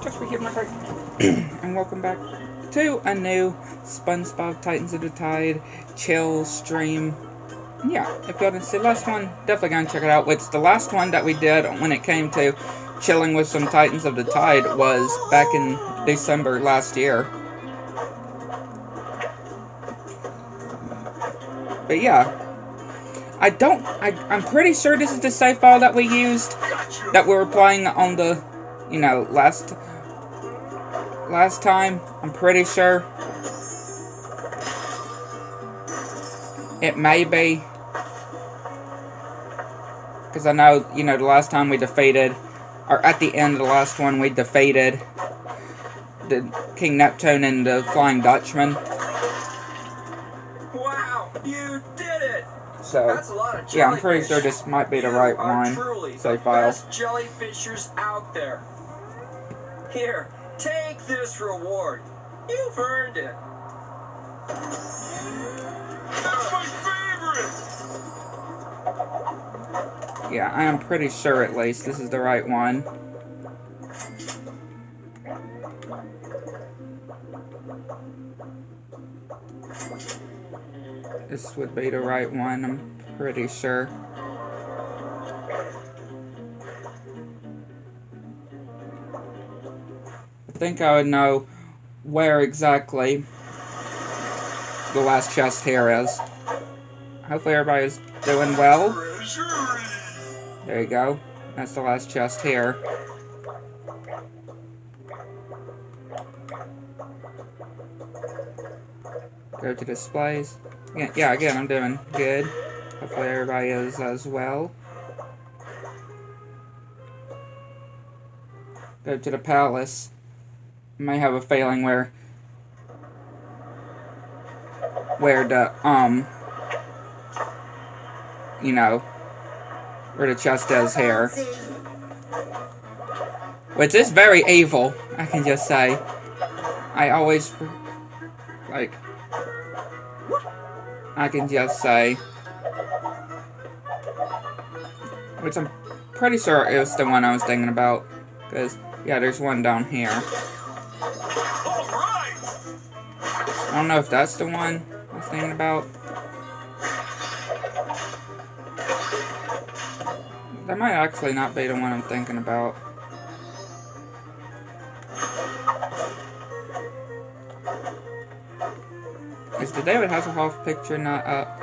Just for my heart. And welcome back to a new Spongebob Titans of the Tide chill stream. Yeah, if you didn't see the last one, definitely go and check it out. Which the last one that we did when it came to chilling with some Titans of the Tide was back in December last year. But yeah, I'm pretty sure this is the save file that we used, that we were playing on the, you know, last time. I'm pretty sure. It may be. Because I know, you know, the last time we defeated, or at the end of the last one, we defeated the King Neptune and the Flying Dutchman. Wow, you did it! So, that's a lot of yeah, I'm pretty sure this might be the right one. Save file. Best jellyfishers out there. Here, take this reward. You've earned it. That's my favorite! Yeah, I am pretty sure at least this is the right one. This would be the right one, I'm pretty sure. I think I would know where exactly the last chest here is. Hopefully everybody's doing well. There you go. That's the last chest here. Go to displays. Yeah, again, I'm doing good. Hopefully everybody is as well. Go to the palace. I may have a feeling where the, you know, where the chest is here. Which is very evil, I can just say. I always, like, I can just say. Which I'm pretty sure it was the one I was thinking about. Because, yeah, there's one down here. I don't know if that's the one I was thinking about. That might actually not be the one I'm thinking about. Is the David Hasselhoff picture not up?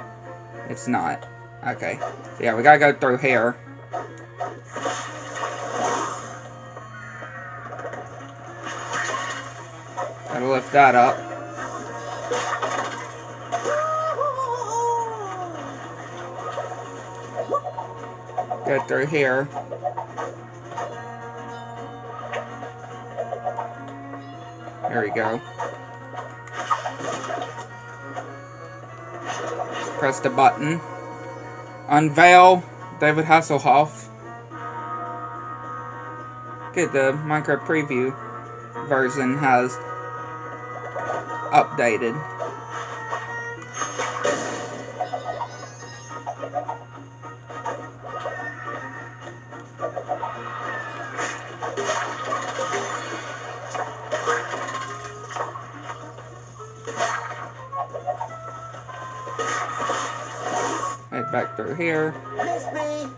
It's not. Okay. So yeah, we gotta go through here. Gotta lift that up. Go through here. There we go. Press the button. Unveil David Hasselhoff. Good, the Minecraft preview version has updated. Head back through here. Miss me.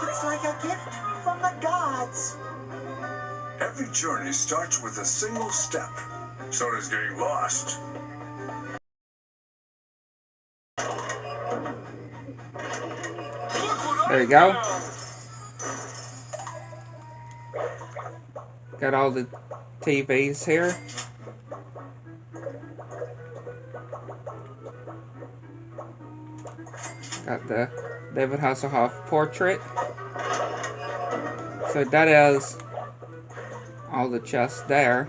It's like a gift from the gods. Every journey starts with a single step. So does getting lost. There you go. Got all the TVs here. Got the David Hasselhoff portrait. So that is all the chests there.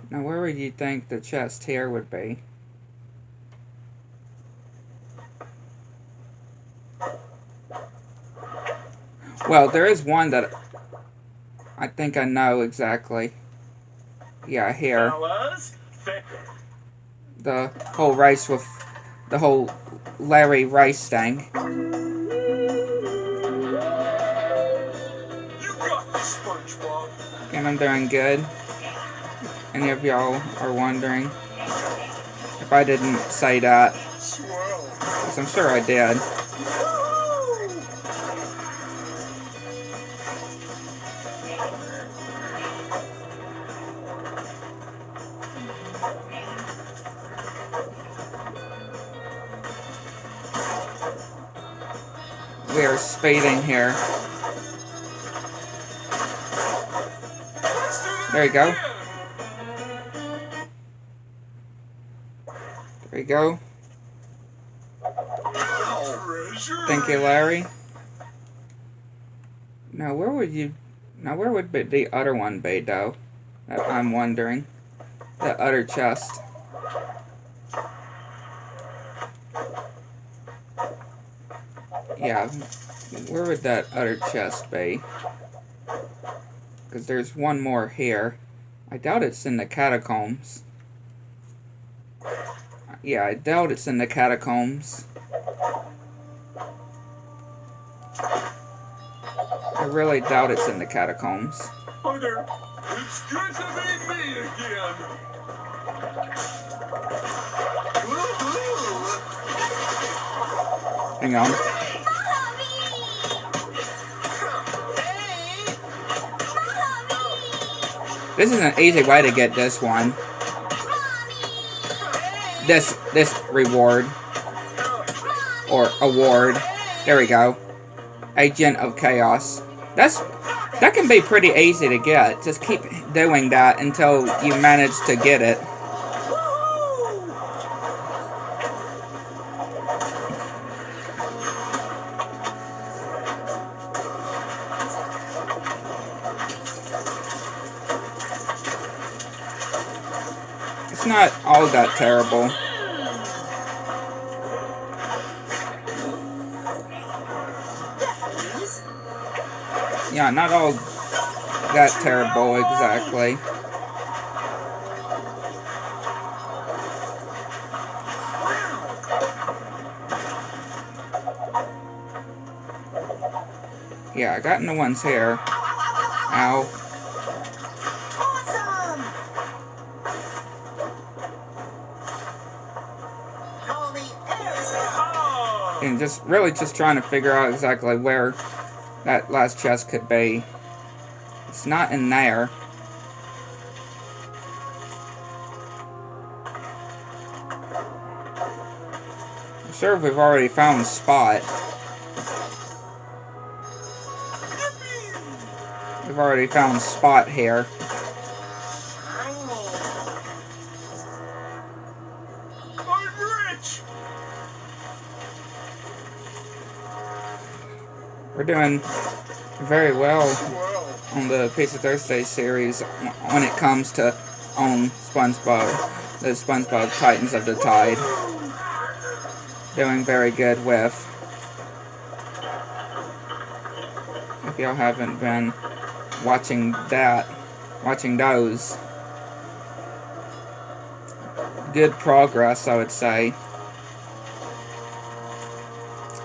Now where would you think the chest here would be? Well, there is one that I think I know exactly. Yeah, here. Fellas, The whole race with the whole Larry race thing. you got this, Spongebob. And I'm doing good. Any of y'all are wondering if I didn't say that, Swell. because I'm sure I did. We are speeding here. There you go. There you go. Treasure. Thank you, Larry. Now, where would the other one be, though? I'm wondering. The other chest. Yeah, where would that other chest be? Because there's one more here. I doubt it's in the catacombs. Yeah, I doubt it's in the catacombs. I really doubt it's in the catacombs. Hi there. It's good to be me again. Hang on. This is an easy way to get this one. This reward. Or award. There we go. Agent of Chaos. That can be pretty easy to get. Just keep doing that until you manage to get it. It's not all that terrible. Yeah, not all that terrible exactly. Yeah, I got new ones here. Ow. Awesome! Holy air! And just really just trying to figure out exactly where that last chest could be. It's not in there. I'm sure we've already found Spot. We've already found Spot here. I'm rich. We're doing very well Swell. on the Pizza Thursday series when it comes to on SpongeBob, the SpongeBob Titans of the Tide. Doing very good with. If y'all haven't been watching those, good progress, I would say.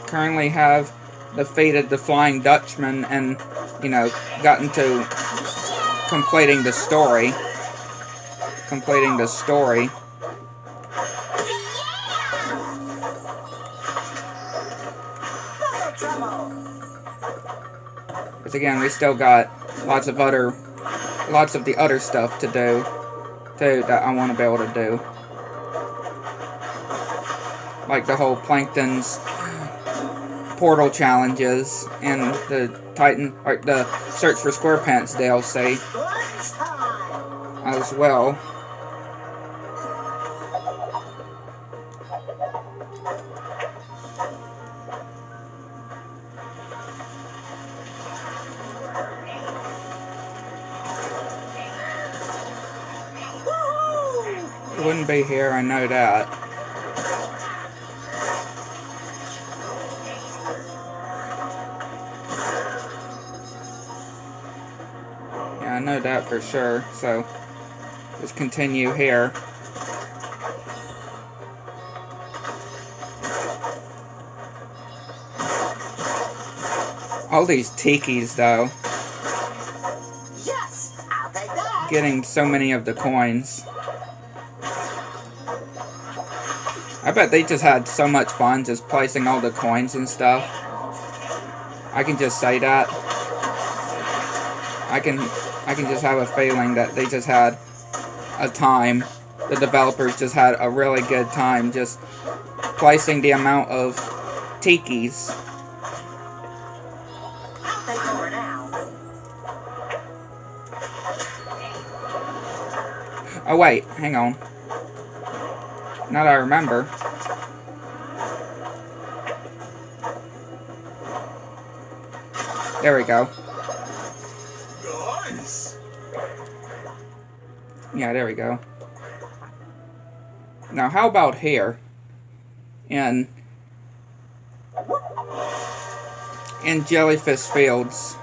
Currently have defeated the Flying Dutchman and, gotten to completing the story. Because again, we still got lots of the other stuff to do, too, that I want to be able to do. Like the whole Plankton's portal challenges and the the Search for SquarePants DLC as well. It wouldn't be here, I know that. I know that for sure. So, let's continue here. All these tikis, though. Yes, I'll take that. Getting so many of the coins. I bet they just had so much fun just placing all the coins and stuff. I can just say that. I can just have a feeling that they just had a time. The developers just had a really good time just placing the amount of tikis. I'll take over now. Oh wait, hang on. Now that I remember. There we go. Nice. Yeah, there we go. Now, how about here? In Jellyfish Fields.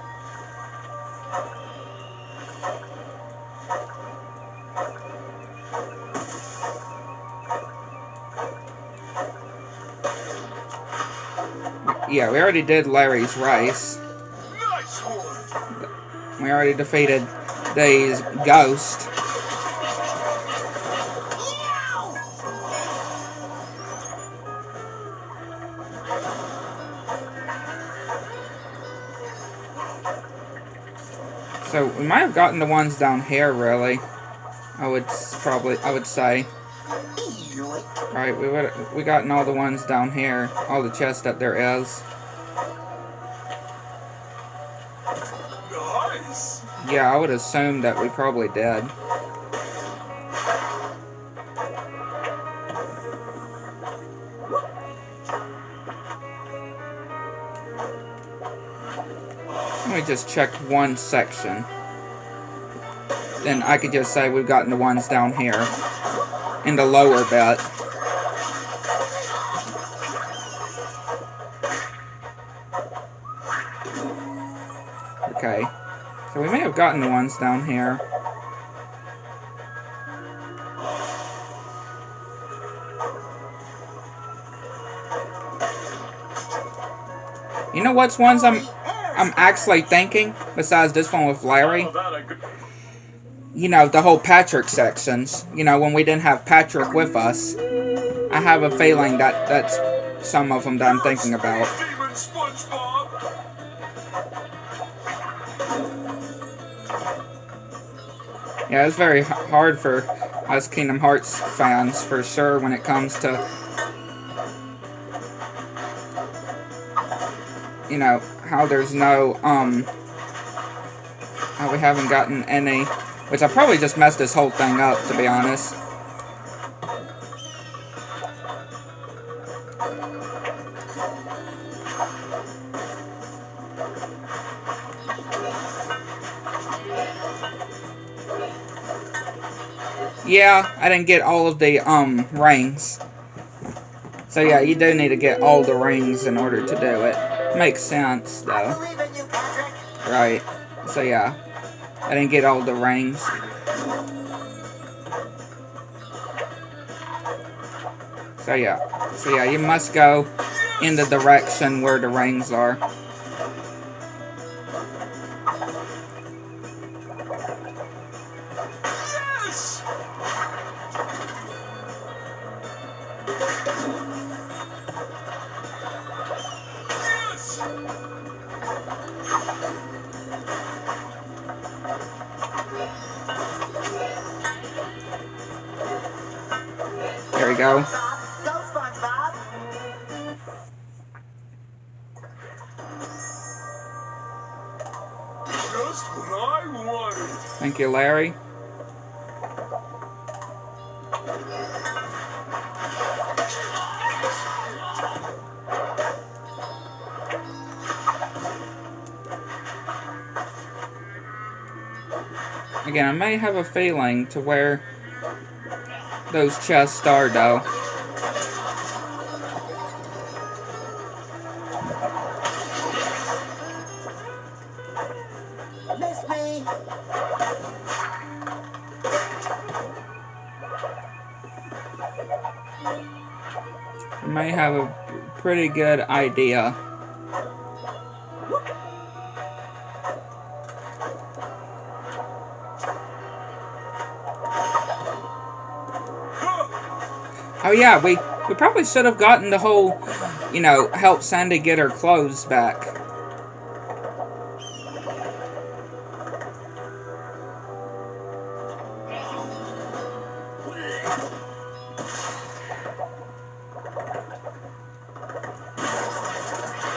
Yeah, we already did Larry's Rice. Nice one. We already defeated these ghosts. So we might have gotten the ones down here, really. I would say. Alright, we gotten all the ones down here, all the chests that there is. Nice. Yeah, I would assume that we probably did. Let me just check one section. Then I could just say we've gotten the ones down here. In the lower bit. Okay. So we may have gotten the ones down here. You know what's ones I'm actually thinking, besides this one with Larry? You know, the whole Patrick sections. You know, when we didn't have Patrick with us. I have a feeling that that's some of them that I'm thinking about. Demon Spongebob. Yeah, it's very hard for us Kingdom Hearts fans, for sure, when it comes to, you know, how there's no, how we haven't gotten any, which I probably just messed this whole thing up, to be honest. Yeah, I didn't get all of the, rings. So yeah, you do need to get all the rings in order to do it. Makes sense, though. I believe in you, Patrick. Right. So yeah, I didn't get all the rings. So yeah, you must go in the direction where the rings are. Yes. Yes. There we go. Go, SpongeBob. Just what I wanted. Thank you, Larry. Again, I may have a feeling to where those chests are, though. Miss me. may have a pretty good idea. Oh yeah, we probably should have gotten the whole, you know, help Sandy get her clothes back.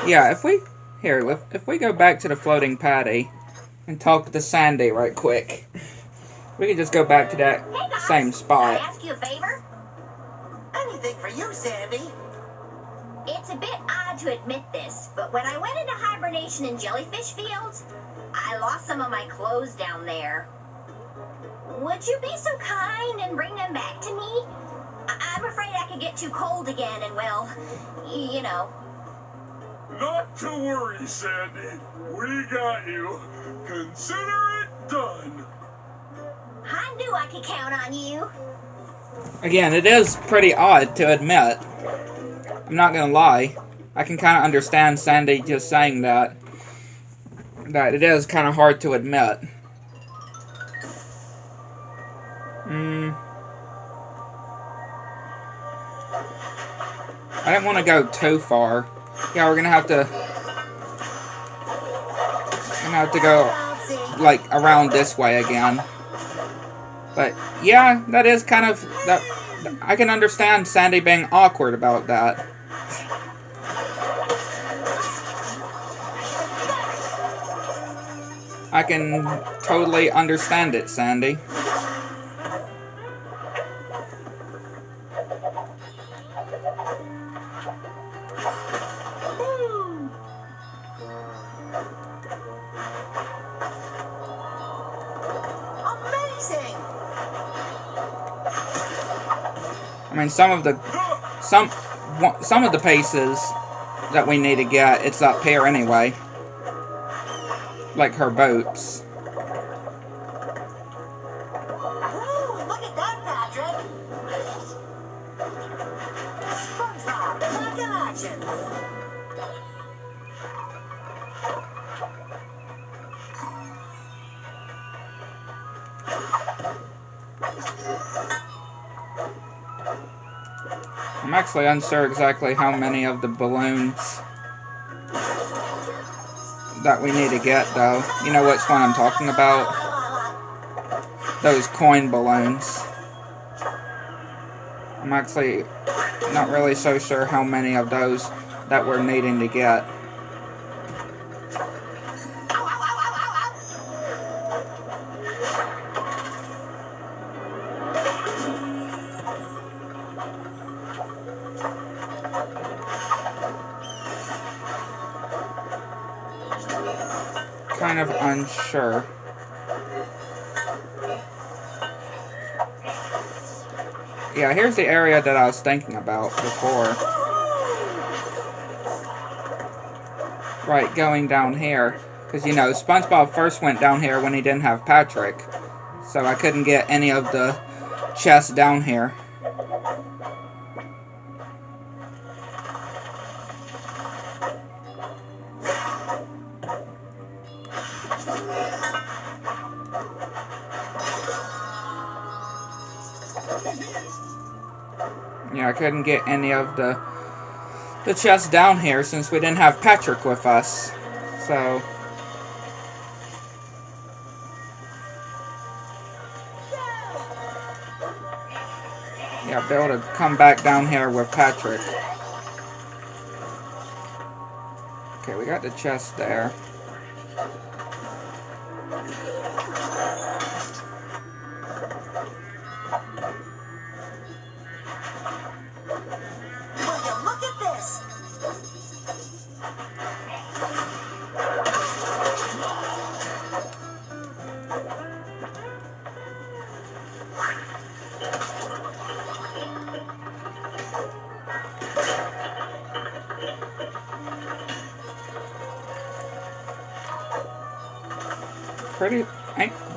Yeah, if we go back to the floating patty and talk to Sandy right quick, we can just go back to that same spot. Can I ask you a favor? Anything for you, Sandy. It's a bit odd to admit this, but when I went into hibernation in jellyfish fields, I lost some of my clothes down there. Would you be so kind and bring them back to me? I'm afraid I could get too cold again and, well, you know. Not to worry, Sandy. We got you. Consider it done. I knew I could count on you. Again, it is pretty odd to admit. I'm not gonna lie. I can kind of understand Sandy just saying that. That it is kind of hard to admit. I didn't want to go too far. Yeah, we're gonna have to go like around this way again. But yeah, that is kind of that. I can understand Sandy being awkward about that. I can totally understand it, Sandy. I mean, some of the pieces that we need to get, it's up here anyway. Like her boots. Ooh, look at that, Patrick. Spongebob, back in action. I'm actually unsure exactly how many of the balloons that we need to get, though. You know which one I'm talking about? Those coin balloons. I'm actually not really so sure how many of those that we're needing to get. Kind of unsure. Yeah, here's the area that I was thinking about before. Right, going down here. Because, you know, SpongeBob first went down here when he didn't have Patrick. So I couldn't get any of the chests down here. Yeah, I couldn't get any of the chests down here since we didn't have Patrick with us. So yeah, be able to come back down here with Patrick. Okay, we got the chest there.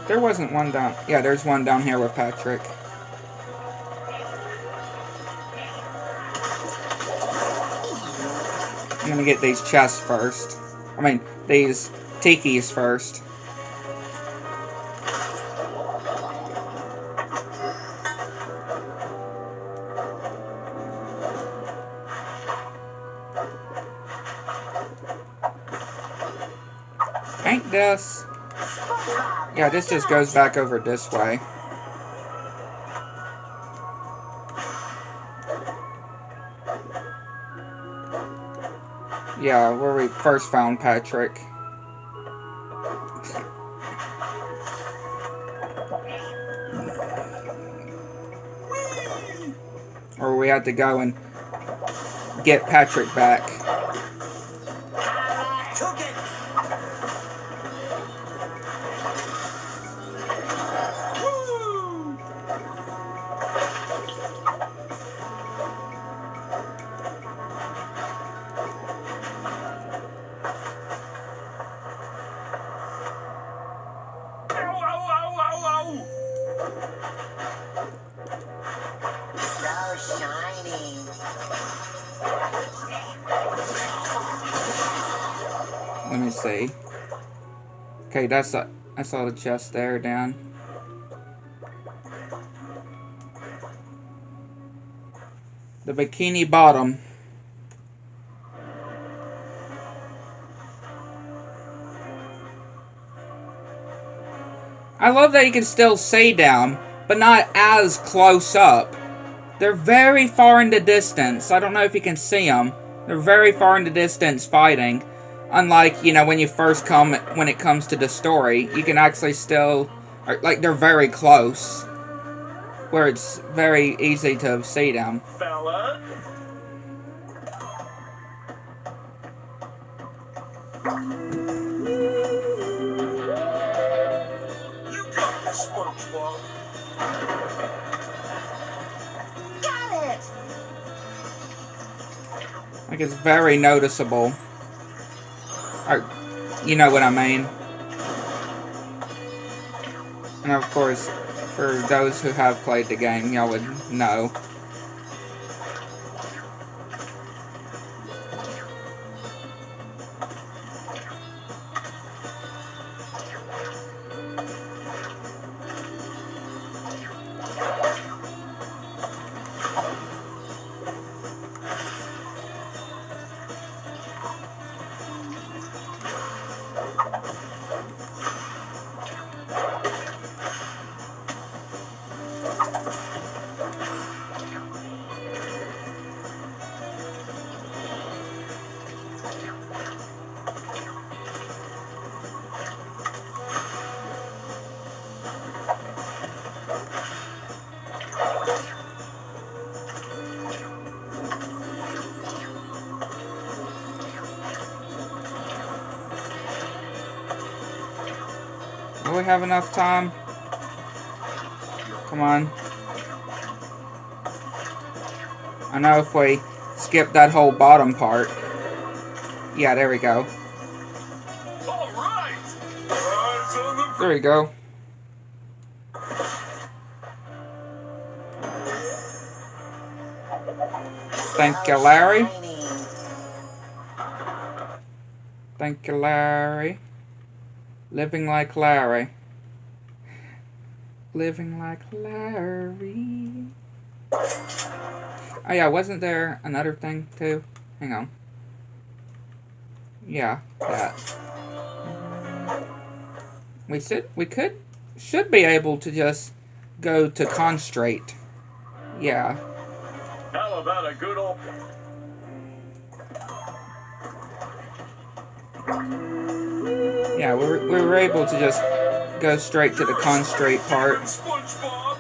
There wasn't one down. Yeah, there's one down here with Patrick. I'm gonna get these chests first. I mean, these tikis first. Ain't this? Yeah, this just goes back over this way. Yeah, where we first found Patrick. Or we had to go and get Patrick back. Took it. Woo! So shiny. Let me see. Okay, that's I saw the chest there down. The Bikini Bottom. I love that you can still see them, but not as close up. They're very far in the distance. I don't know if you can see them. They're very far in the distance fighting. Unlike, you know, when you first come, when it comes to the story, you can actually still, like, they're very close. Where it's very easy to see them. Fella. You got this, Spongebob. Got it. Like, it's very noticeable. Or, you know what I mean. And of course, for those who have played the game, y'all would know. Do we have enough time? Come on. I know if we skip that whole bottom part. Yeah, there we go. All right. Eyes on the There we go. Thank you, Larry. Thank you, Larry. Living like Larry. Living like Larry. Oh yeah, wasn't there another thing too? Hang on. Yeah, that. We should be able to just go to Constrate. Yeah. How about a good old... Yeah, we were able to just go straight to the Constrate part. SpongeBob.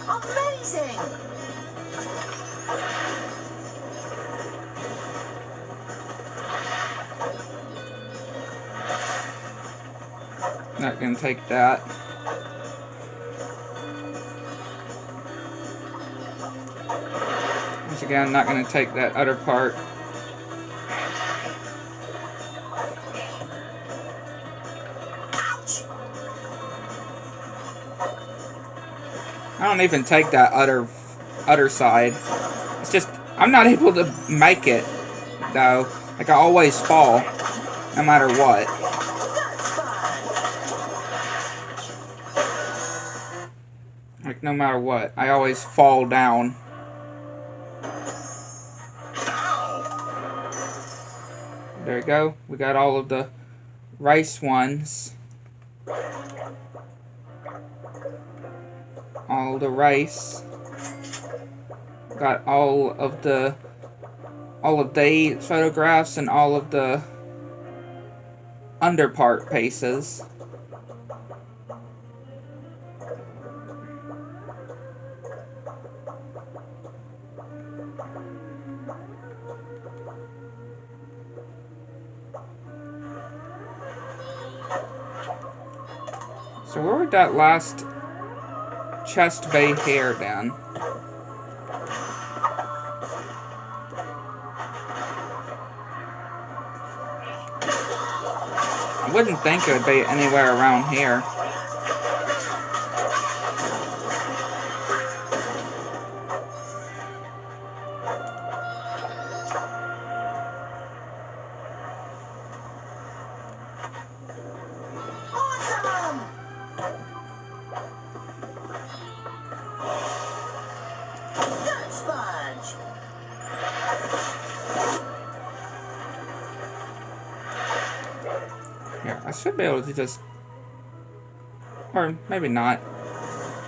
Amazing. Not gonna take that. Once again, not gonna take that other part. I don't even take that other side. It's just, I'm not able to make it, though. Like, I always fall, no matter what. Like, no matter what, I always fall down. There we go. We got all of the rice ones. All the rice. Got all of the photographs and all of the underpart pieces. So where would that last chest be here then? I wouldn't think it would be anywhere around here. Awesome! Dirt sponge! Yeah, I should be able to just... Or maybe not.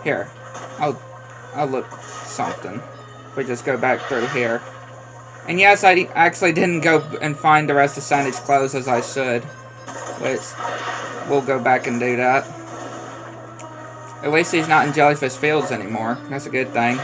Here. I'll look something. If we just go back through here. And yes, I actually didn't go and find the rest of Sandy's clothes as I should. Which, we'll go back and do that. At least he's not in Jellyfish Fields anymore. That's a good thing.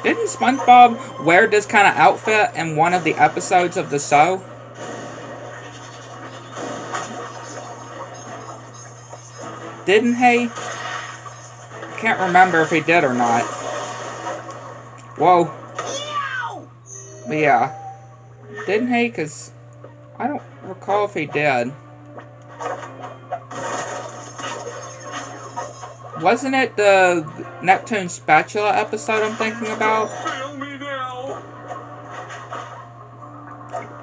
Didn't SpongeBob wear this kind of outfit in one of the episodes of the show? Didn't he? I can't remember if he did or not. Whoa. But yeah. Didn't he? Because I don't recall if he did. Wasn't it the Neptune Spatula episode I'm thinking about? Fail me now.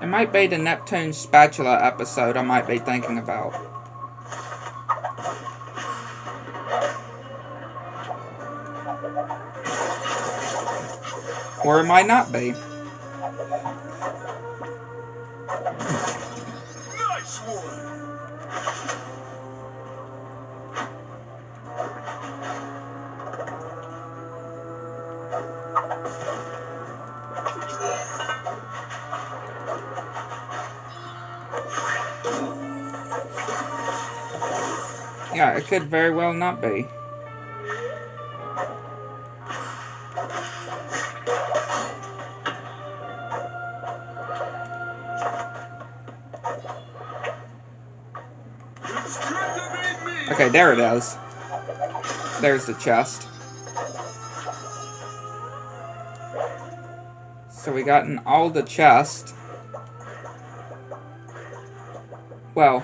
It might be the Neptune Spatula episode I might be thinking about. Or it might not be. Nice one! Yeah, it could very well not be. Okay, there it is. There's the chest. So we gotten all the chest. Well,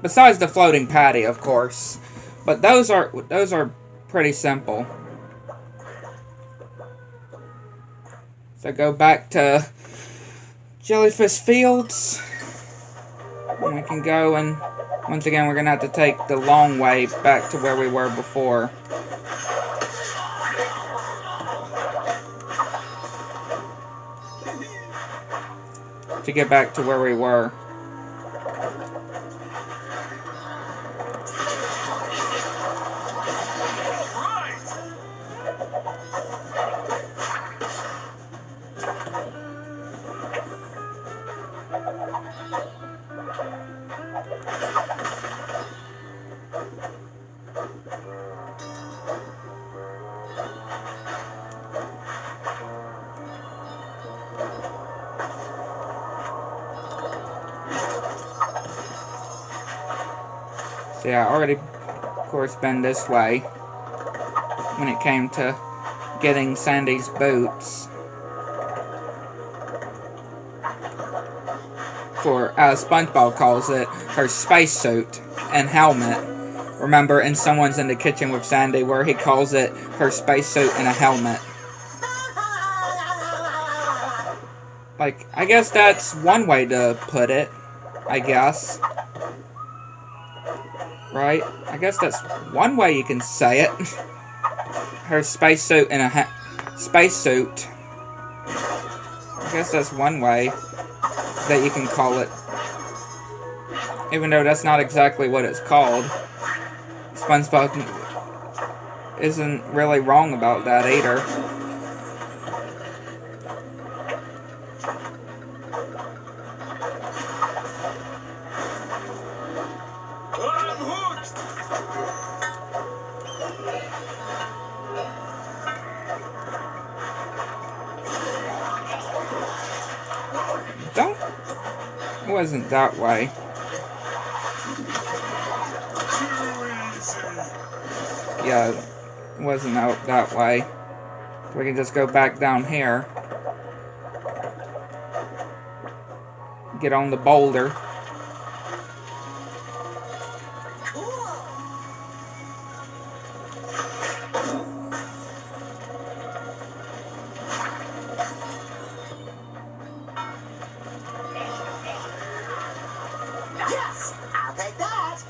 besides the floating patty, of course. But those are pretty simple. So go back to Jellyfish Fields. And we can go and once again we're gonna have to take the long way back to where we were before. To get back to where we were. So yeah, already, of course, been this way when it came to getting Sandy's boots. For, as SpongeBob calls it, her spacesuit and helmet. Remember, in Someone's in the Kitchen with Sandy, where he calls it her spacesuit and a helmet. Like, I guess that's one way to put it. I guess. Right? I guess that's one way you can say it. Her spacesuit and a spacesuit. I guess that's one way that you can call it. Even though that's not exactly what it's called. SpongeBob isn't really wrong about that either. I'm hooked! Don't. It wasn't that way. Yeah, it wasn't out that way. We can just go back down here. Get on the boulder. Yes, I'll take that.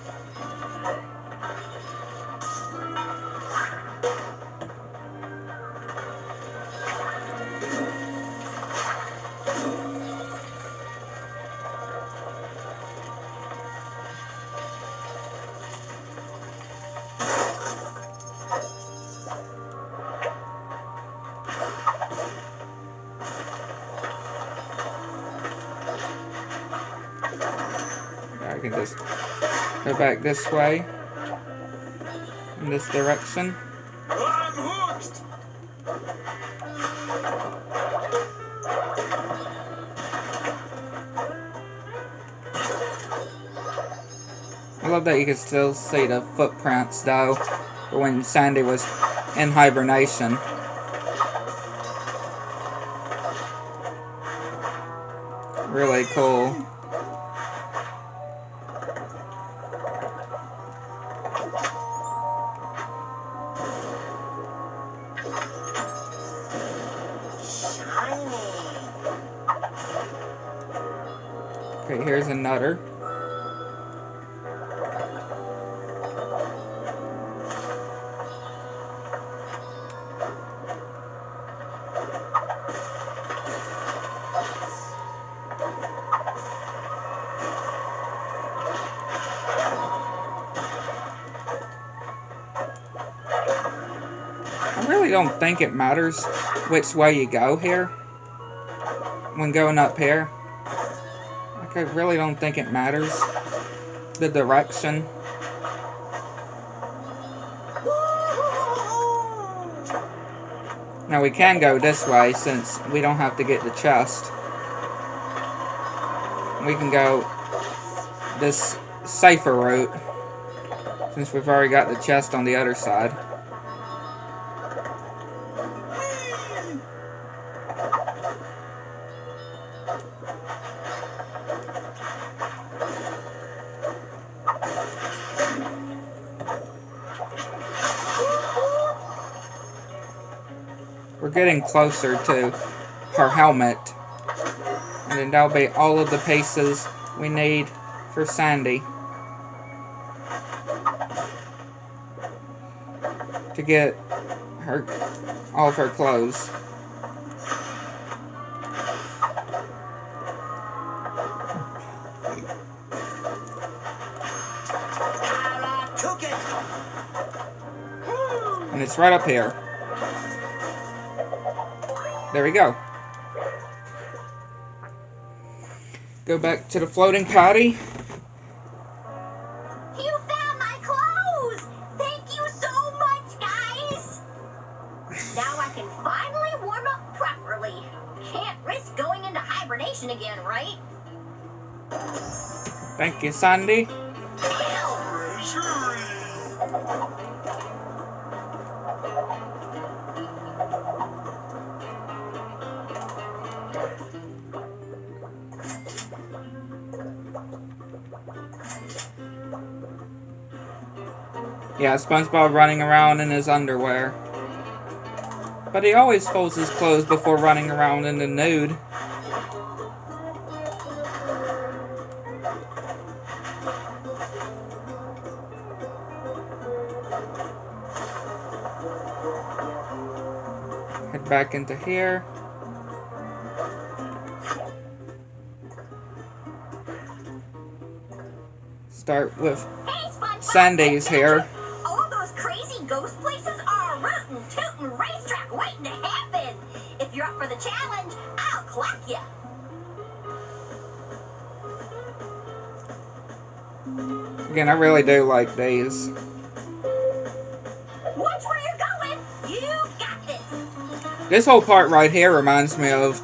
I can just go back this way. In this direction. I'm hooked! I love that you can still see the footprints though, for when Sandy was in hibernation. Really cool. Okay, here's another. I really don't think it matters which way you go here when going up here. Like, I really don't think it matters the direction. Now we can go this way since we don't have to get the chest. We can go this safer route since we've already got the chest on the other side. We're getting closer to her helmet. And then that'll be all of the pieces we need for Sandy to get her all of her clothes. Took it. And it's right up here. There we go. Go back to the floating patty. You found my clothes! Thank you so much, guys! Now I can finally warm up properly. Can't risk going into hibernation again, right? Thank you, Sandy. Treasury! Yeah, SpongeBob running around in his underwear. But he always folds his clothes before running around in the nude. Head back into here. Start with Hey, SpongeBob, Sandy's hair. all those crazy ghost places are a rootin' tootin' racetrack waiting to happen. If you're up for the challenge, I'll clock you. Again, I really do like these. Watch where you're going. You got this. This whole part right here reminds me of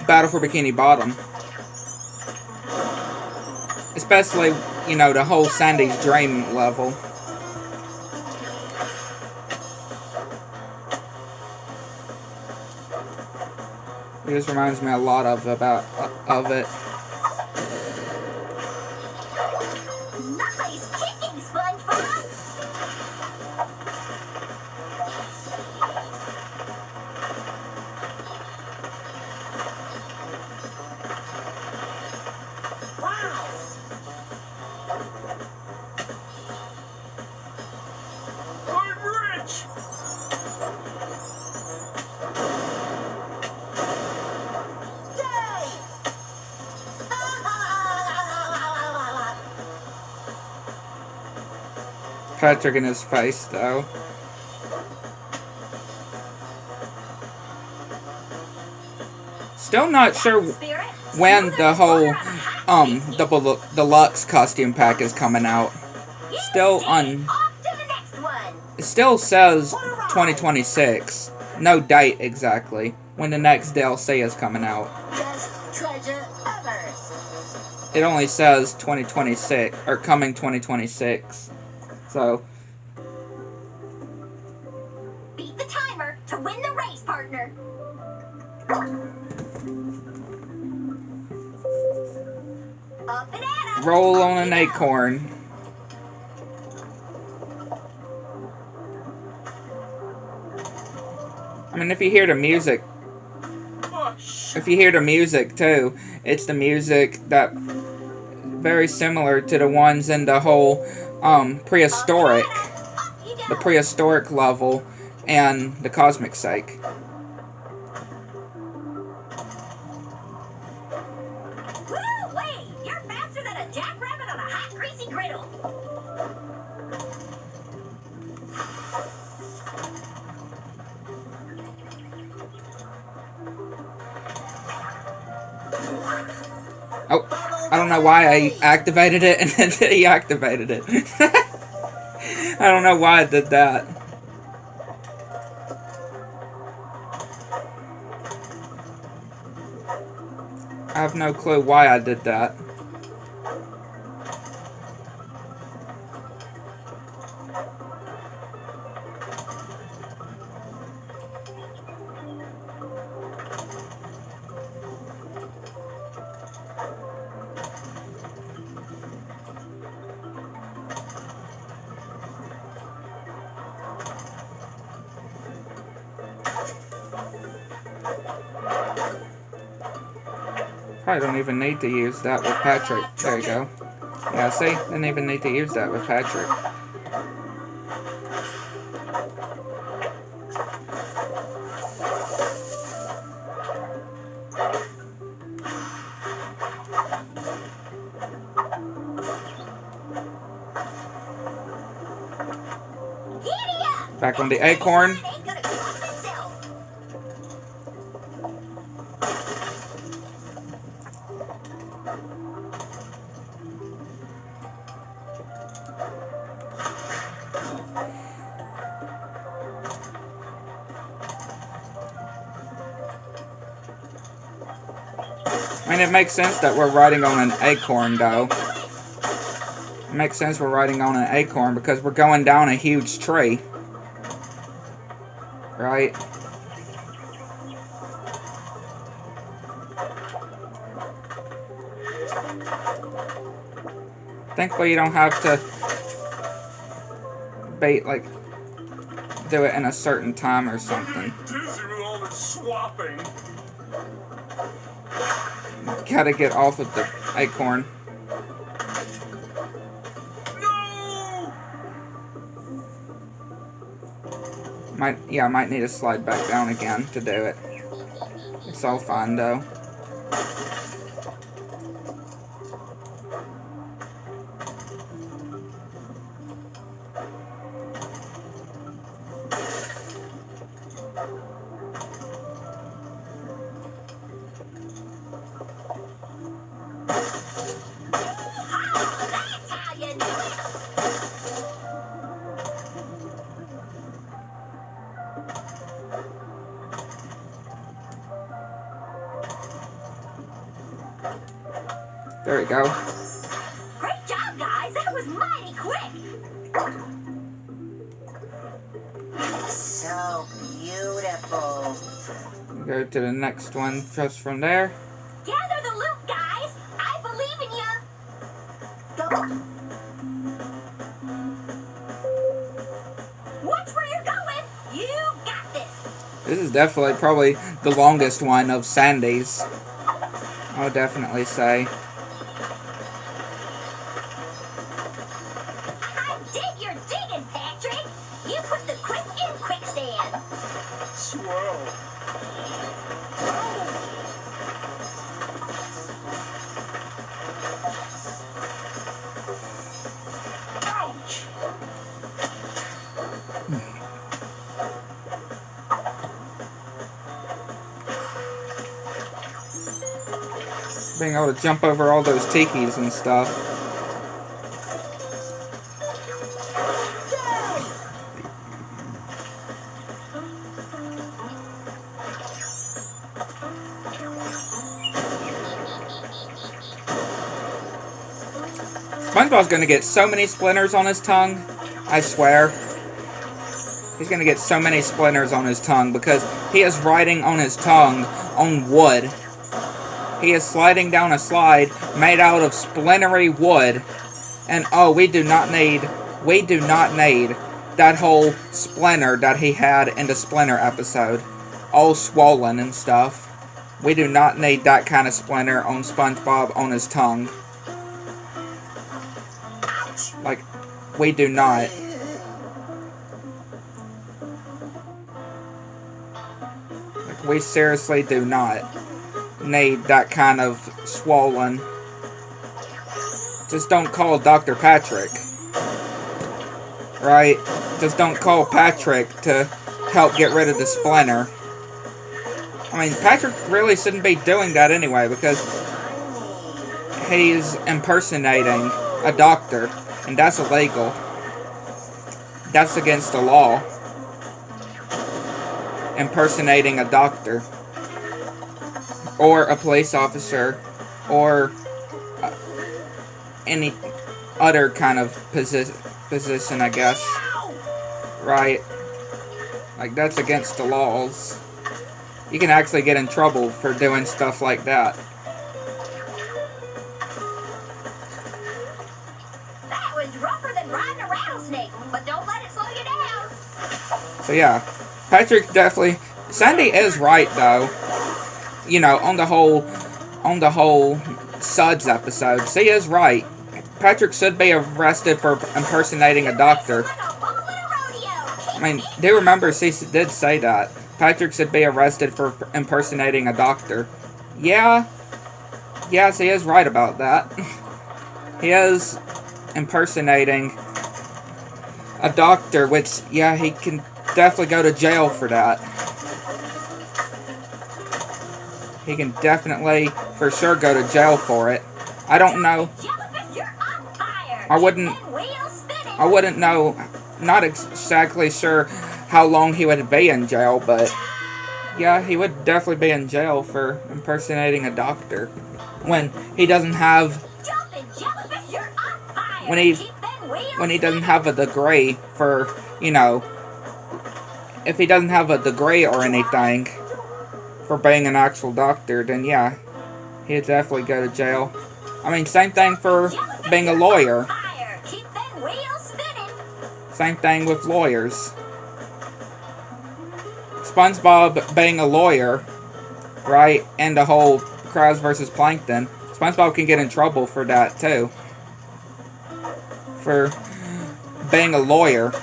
Battle for Bikini Bottom. Especially, you know, the whole Sandy's Dream level. It just reminds me a lot of it. Nice kicking, SpongeBob. Wow. I'm rich! Yay! Patrick in his face, though. Still not sure Spirit, when smooth the as whole butter on a hot double deluxe costume pack is coming out. You Still did it. on. Off to the next one. It still says 2026. No date exactly when the next DLC is coming out. Best treasure ever. It only says 2026 or coming 2026. So Beat the timer to win the race, partner. Up and at 'em. roll Off on an you go. acorn. I mean, if you hear the music, if you hear the music too, it's the music that very similar to the ones in the whole prehistoric, Off you the go. prehistoric level, and the cosmic psych. Woo-wee! You're faster than a jackrabbit on a hot, greasy griddle. Oh, I don't know why I activated it and then deactivated it. I don't know why I did that. I have no clue why I did that. Probably don't even need to use that with Patrick. There you go. Yeah, see? Didn't even need to use that with Patrick. Giddy up! Back on the acorn. Ain't gonna cross itself. I mean, it makes sense that we're riding on an acorn, though. It makes sense we're riding on an acorn because we're going down a huge tree. Right? Thankfully, you don't have to bait, like, do it in a certain time or something. Dizzy with all this swapping. Gotta get off of the acorn. No! I might need to slide back down again to do it. It's all fine though. That's how you do it. There we go. Great job, guys. That was mighty quick. So beautiful. Go to the next one just from there. Gather the loot, guys. I believe in you. Go. Watch where you're going. You got this. This is definitely probably the longest one of Sandy's. I would definitely say. I dig your digging, Patrick. You put the quick in quicksand. Swell. Ouch! Being able to jump over all those tikis and stuff. SpongeBob's gonna get so many splinters on his tongue, I swear. He's gonna get so many splinters on his tongue because he is writing on his tongue on wood. He is sliding down a slide made out of splintery wood. And oh, we do not need that whole splinter that he had in the Splinter episode. All swollen and stuff. We do not need that kind of splinter on SpongeBob on his tongue. Like, we do not. Like, we seriously do not need that kind of swollen. Just don't call Dr. Patrick. Right? Just don't call Patrick to help get rid of the splinter. I mean, Patrick really shouldn't be doing that anyway because he's impersonating a doctor. And that's illegal. That's against the law. Impersonating a doctor. Or a police officer. Or any other kind of position, I guess. Right? Like, that's against the laws. You can actually get in trouble for doing stuff like that. Rougher than riding a rattlesnake, but don't let it slow you down. So yeah, Patrick definitely. Sandy is right though. You know, on the whole Suds episode, she is right. Patrick should be arrested for impersonating a doctor. I mean, do remember she did say that Patrick should be arrested for impersonating a doctor. Yeah, she is right about that. He is impersonating a doctor, which, yeah, he can definitely go to jail for that. He can definitely, for sure, go to jail for it. I don't know. I wouldn't know, not exactly sure how long he would be in jail, but yeah, he would definitely be in jail for impersonating a doctor. When he doesn't have when he doesn't have a degree for, you know, if he doesn't have a degree or anything for being an actual doctor, then yeah, he'd definitely go to jail. I mean, same thing for being a lawyer. Same thing with lawyers. SpongeBob being a lawyer, right, and the whole Krabs versus Plankton, SpongeBob can get in trouble for that too. For being a lawyer,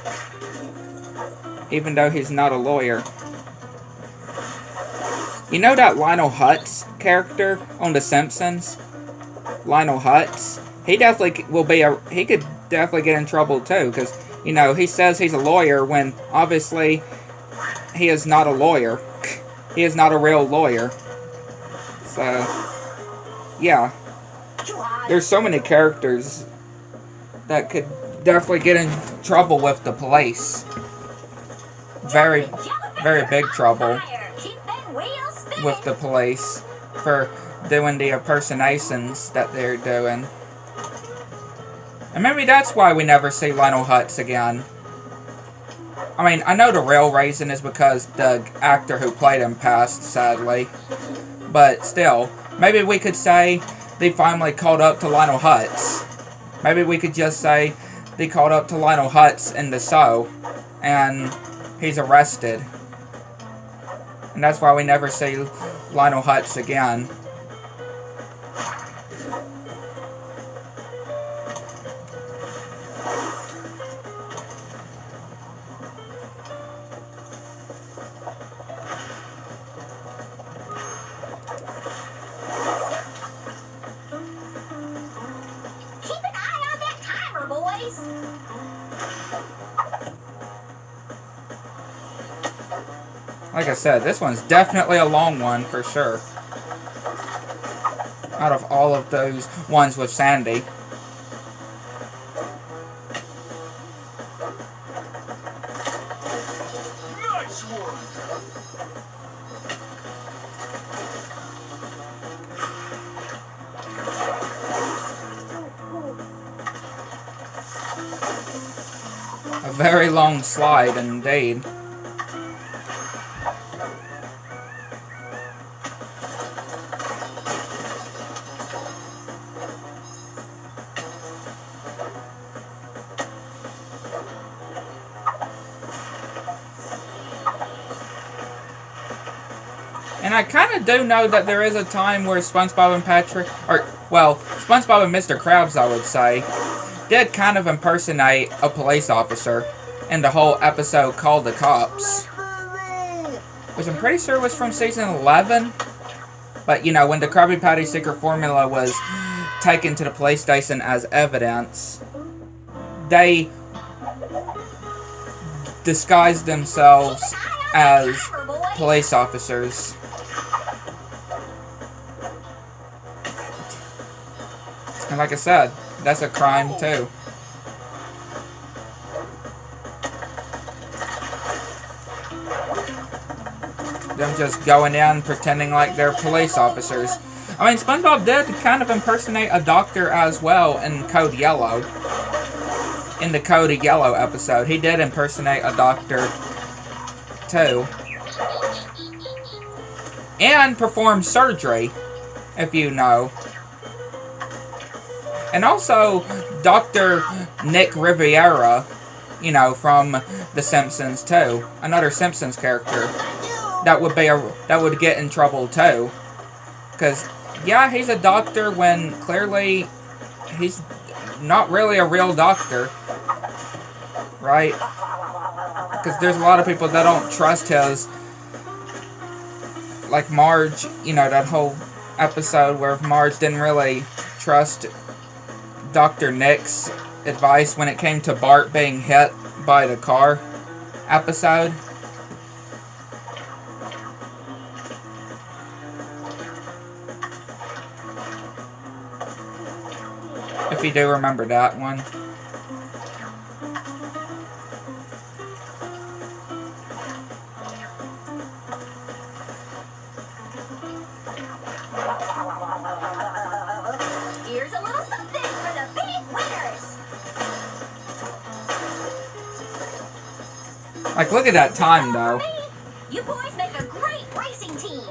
even though he's not a lawyer. You know that Lionel Hutz character on The Simpsons? Lionel Hutz? He definitely will be he could definitely get in trouble too, because, you know, he says he's a lawyer when obviously he is not a lawyer. He is not a real lawyer. So, yeah. There's so many characters that could definitely get in trouble with the police. Very, very big trouble with the police for doing the impersonations that they're doing. And maybe that's why we never see Lionel Hutz again. I mean, I know the real reason is because the actor who played him passed, sadly. But still, maybe we could say they finally caught up to Lionel Hutz. Maybe we could just say they caught up to Lionel Hutz in the show, and he's arrested. And that's why we never see Lionel Hutz again. Like I said, this one's definitely a long one for sure. Out of all of those ones with Sandy. Nice one. A very long slide indeed. And I kind of do know that there is a time where SpongeBob and Patrick, or, well, SpongeBob and Mr. Krabs, I would say, did kind of impersonate a police officer in the whole episode called The Cops. Which I'm pretty sure was from season 11. But, you know, when the Krabby Patty secret formula was taken to the police station as evidence, they disguised themselves as police officers. And like I said, that's a crime too. Them just going in pretending like they're police officers. I mean, SpongeBob did kind of impersonate a doctor as well in Code Yellow. In the Code Yellow episode, he did impersonate a doctor too. And perform surgery, if you know. And also, Dr. Nick Riviera, you know, from The Simpsons too. Another Simpsons character that would get in trouble too. Because, yeah, he's a doctor when clearly he's not really a real doctor. Right? Because there's a lot of people that don't trust his, like Marge, you know, that whole episode where Marge didn't really trust Dr. Nick's advice when it came to Bart being hit by the car episode. If you do remember that one. Here's a little something for the big winners. Like, look at that time, though. You boys make a great racing team.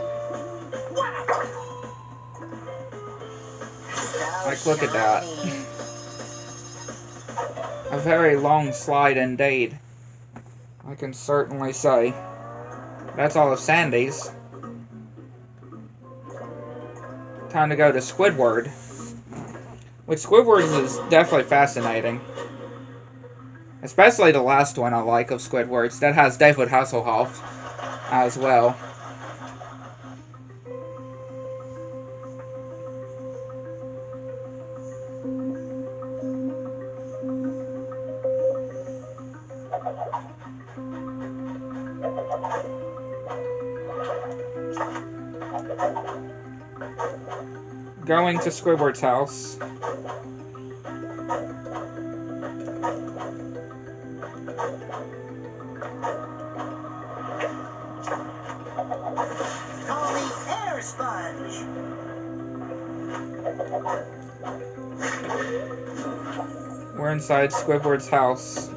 Like, look at that. A very long slide indeed, I can certainly say. That's all of Sandy's. Time to go to Squidward. Which Squidward is definitely fascinating. Especially the last one I like of Squidward's. That has David Hasselhoff as well. Going to Squidward's house. Call me Air Sponge. We're inside Squidward's house.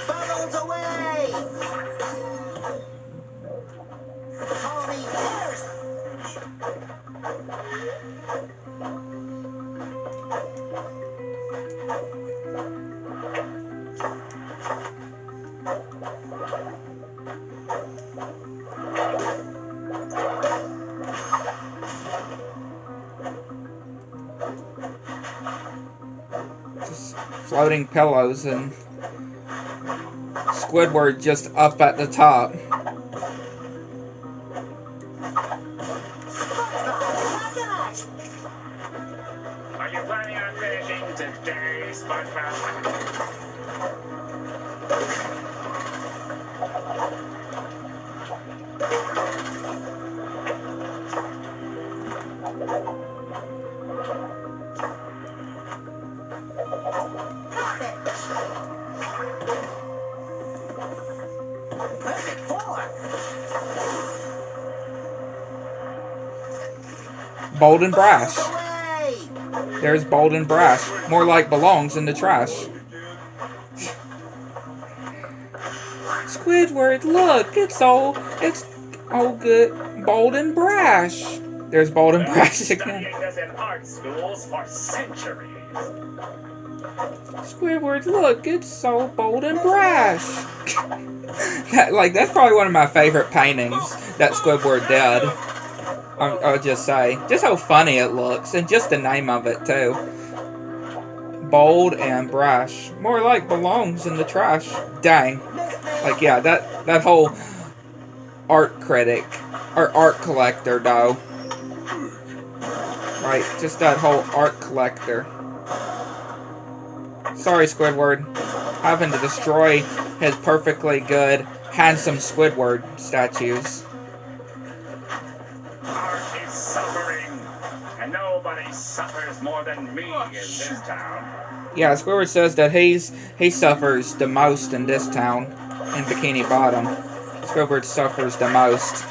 Bubbles away! Call me Air Sponge. Just floating pillows and Squidward just up at the top. Are you planning on finishing today, SpongeBob? Perfect form. Bold and brash. Away! There's bold and brash. More like belongs in the trash. Squidward, look, it's all good. Bold and brash. There's bold and brash again. Studying this in art schools for centuries. Squidward, look, it's so bold and brash. That's probably one of my favorite paintings that Squidward did. I'll just say. Just how funny it looks, and just the name of it, too. Bold and brash. More like belongs in the trash. Dang. Like, yeah, that whole art critic, or art collector, though. Right, just that whole art collector. Sorry, Squidward. Having to destroy his perfectly good, handsome Squidward statues. Art is suffering, and nobody suffers more than me in this town. Yeah, Squidward says that he suffers the most in this town, in Bikini Bottom. Squidward suffers the most.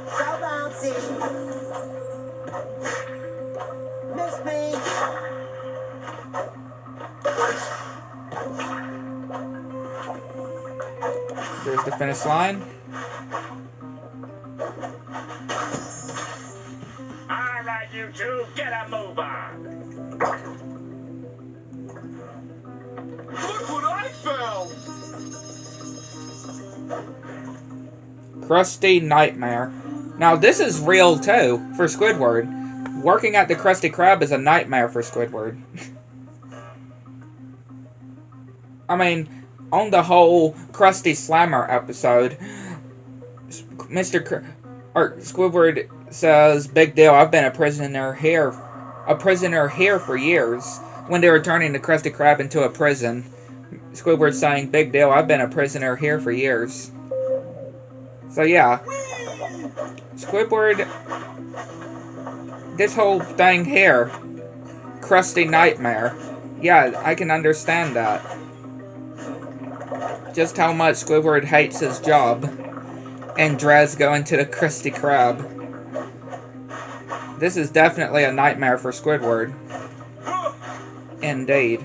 So bouncy. Miss me. There's the finish line. All right, you two, get a move on. Look what I found! Krusty Nightmare. Now, this is real, too, for Squidward. Working at the Krusty Krab is a nightmare for Squidward. I mean, on the whole Krusty Slammer episode, Squidward says, "Big deal, I've been a prisoner here for years." When they were turning the Krusty Krab into a prison, Squidward saying, "Big deal, I've been a prisoner here for years." So yeah, Squidward, this whole thing here, Krusty Nightmare, yeah, I can understand that. just how much Squidward hates his job, and Dres going to the Krusty Krab. This is definitely a nightmare for Squidward. Indeed.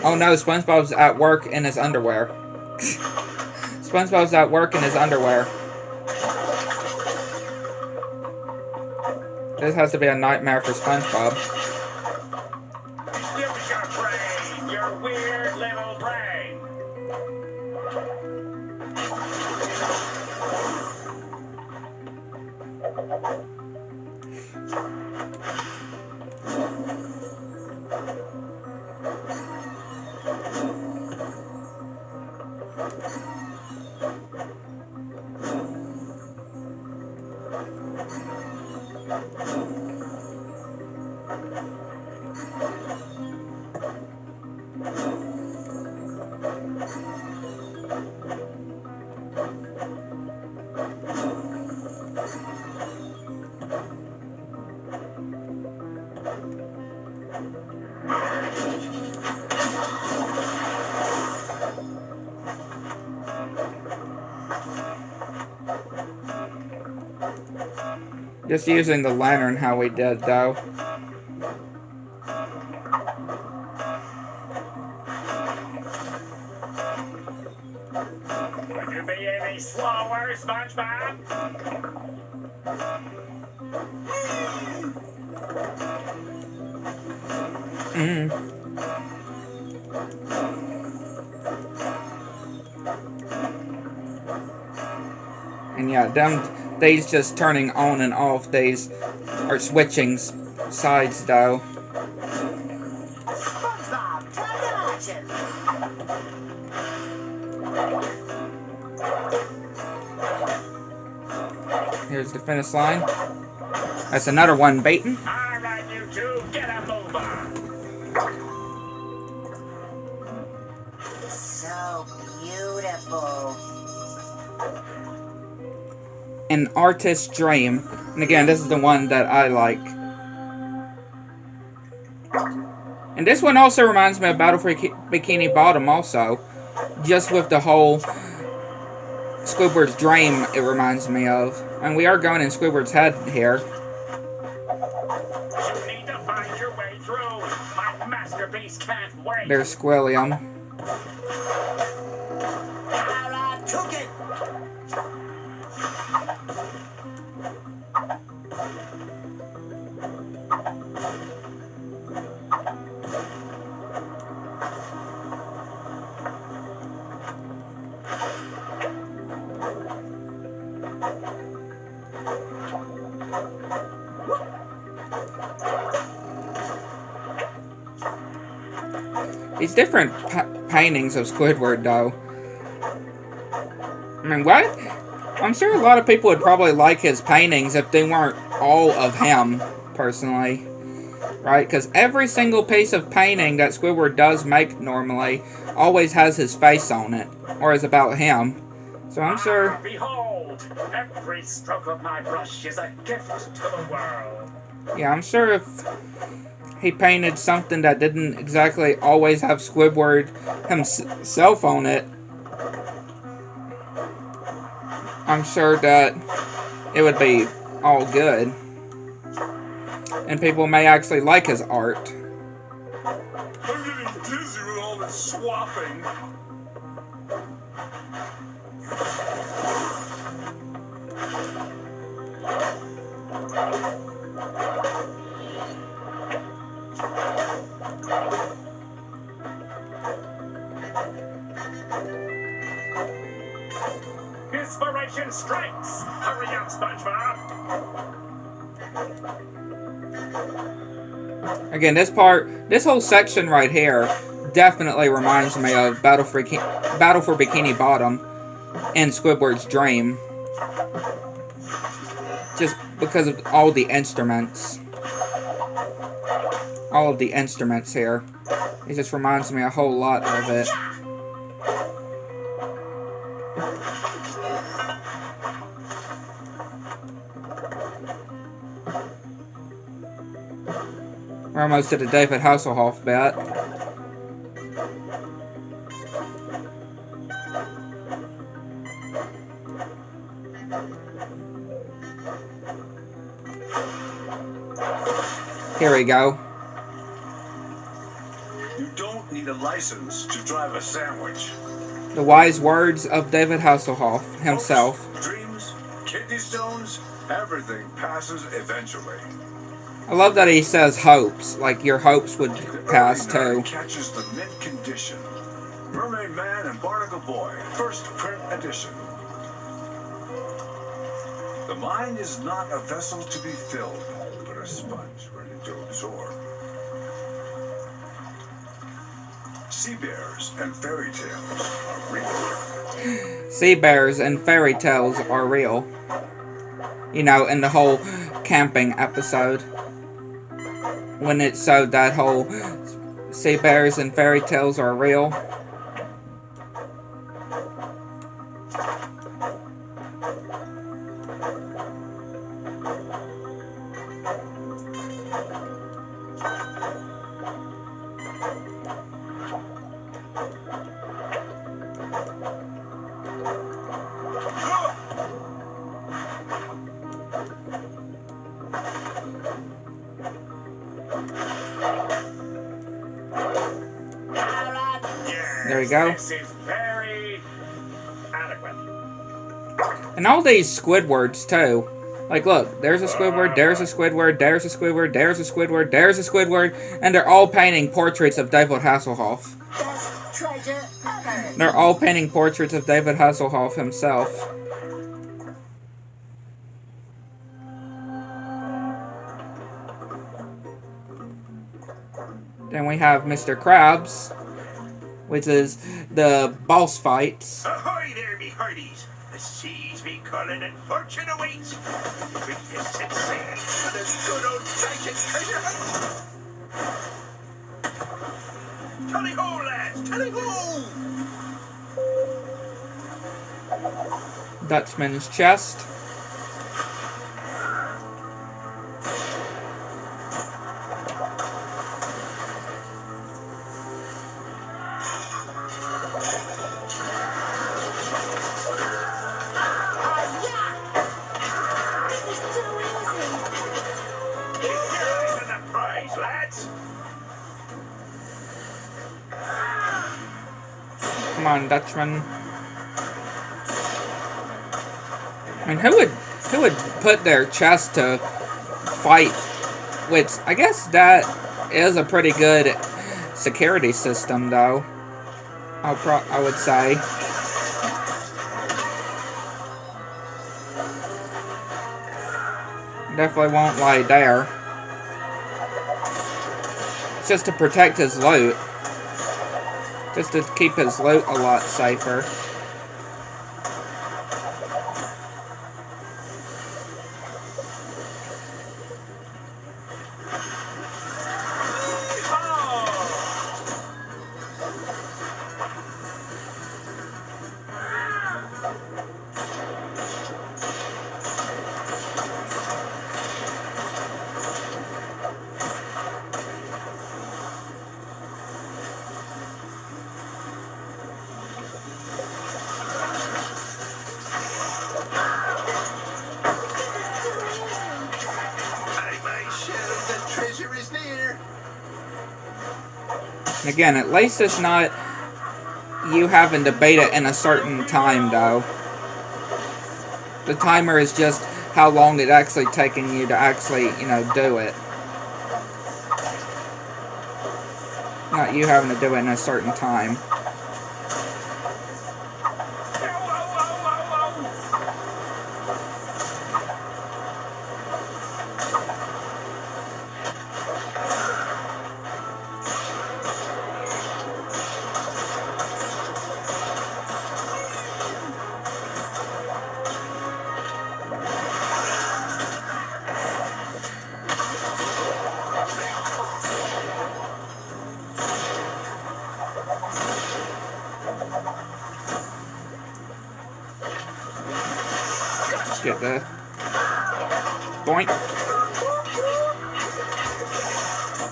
Oh no, SpongeBob's at work in his underwear. SpongeBob's at work in his underwear. This has to be a nightmare for SpongeBob. Use your brain, your weird little brain. Just using the lantern how we did, though. Would you be any slower, SpongeBob? And yeah, these just turning on and off, these are switching sides, though. SpongeBob, time to action. Here's the finish line. That's another one baiting. All right, you two, get a move on. So beautiful. An artist's dream. And again, this is the one that I like. And this one also reminds me of Battle for Bikini Bottom also. Just with the whole Squidward's dream it reminds me of. And we are going in Squidward's head here. You need to find your way through. My masterpiece can't wait. There's Squilliam. Alright, cook it. These different paintings of Squidward, though. I mean, what? I'm sure a lot of people would probably like his paintings if they weren't all of him, personally. Right? Because every single piece of painting that Squidward does make normally always has his face on it, or is about him. So I'm sure... Behold, every stroke of my brush is a gift to the world. Yeah, I'm sure if he painted something that didn't exactly always have Squidward himself on it, I'm sure that it would be all good. And people may actually like his art. I'm getting dizzy with all this swapping. Inspiration strikes! Hurry up, SpongeBob! Again, this whole section right here definitely reminds me of Battle for Bikini Bottom and Squidward's dream. Just because of all the instruments. All of the instruments here. It just reminds me a whole lot of it. We're almost to the David Hasselhoff bit. Here we go. You don't need a license to drive a sandwich. The wise words of David Hasselhoff himself. Hopes, dreams, kidney stones, everything passes eventually. I love that he says hopes, like your hopes would pass The Early too. Nerd catches the mint condition. Mermaid Man and Barnacle Boy, first print edition. The mind is not a vessel to be filled, but a sponge ready to absorb. Sea bears and fairy tales are real. Sea bears and fairy tales are real. You know, in the whole camping episode. When it showed that whole sea bears and fairy tales are real. There we go. This is very adequate. And all these Squidwards too. Like look, there's a Squidward, there's a Squidward, there's a Squidward, there's a Squidward, there's a Squidward, and they're all painting portraits of David Hasselhoff. Best treasure ever. They're all painting portraits of David Hasselhoff himself. Then we have Mr. Krabs, which is the boss fights. Ahoy there, me hearties! The seas be calling and fortune awaits. Bring your set sail for this good old-fashioned treasure hunt. Tally-ho, lads! Tally-ho! Dutchman's chest. Keep your eyes on the prize, lads! Come on, Dutchman. I mean, who would put their chest to fight? Which I guess that is a pretty good security system, though. I would say. Definitely won't lie there. It's just to protect his loot. Just to keep his loot a lot safer. And again, at least it's not you having to beat it in a certain time, though. The timer is just how long it's actually taking you to actually, you know, do it. Not you having to do it in a certain time. Get the boink.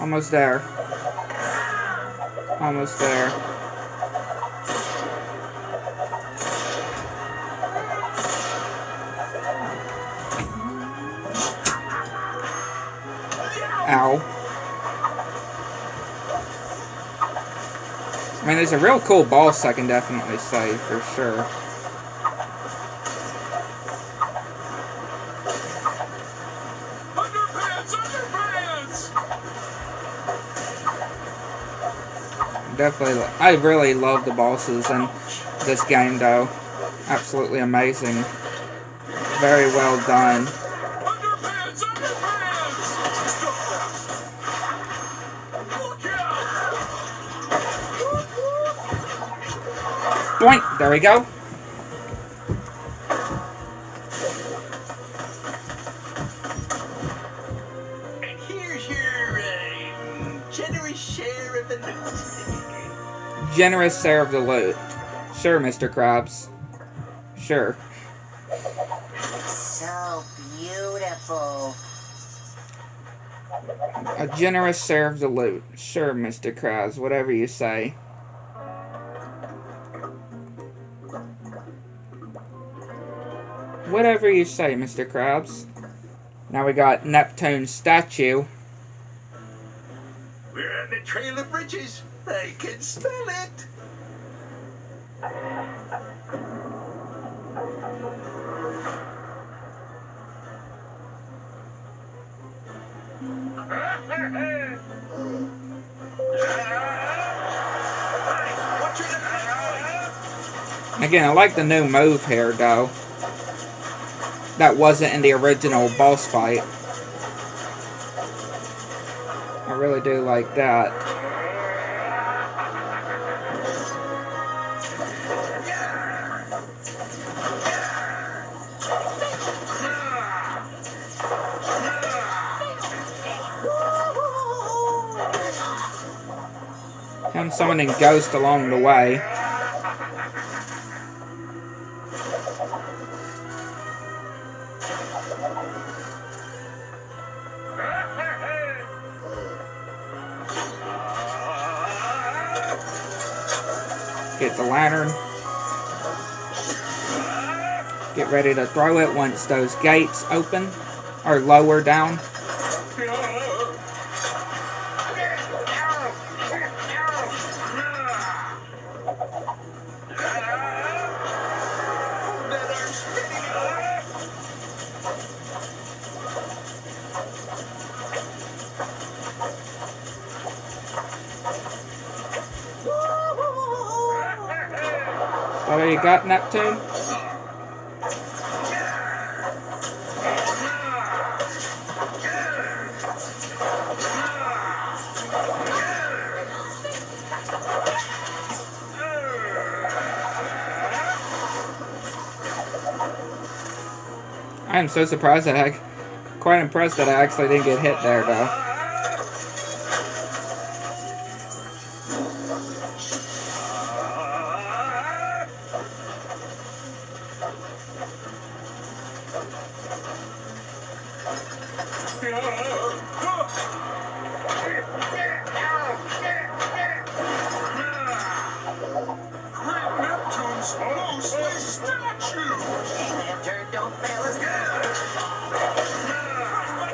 Almost there. Almost there. Ow. I mean, there's a real cool boss, I can definitely say, for sure. Underpants! Underpants! Definitely, I really love the bosses in this game, though. Absolutely amazing. Very well done. Underpants! Underpants! Stop that! Look out! Boink! There we go. And here's your generous share of the loot. Generous share of the loot. Sure, Mr. Krabs. Sure. So beautiful. A generous share of the loot. Sure, Mr. Krabs. Whatever you say. Whatever you say, Mr. Krabs. Now we got Neptune's statue. We're on the trail of riches. I can smell it. Again, I like the new move here, though. That wasn't in the original boss fight. I really do like that. Him summoning Ghost along the way. Get the lantern. Get ready to throw it once those gates open or lower down. So there you got Neptune. I am so surprised that quite impressed that I actually didn't get hit there, though. Neptune's mostly statue. Lantern, don't fail us.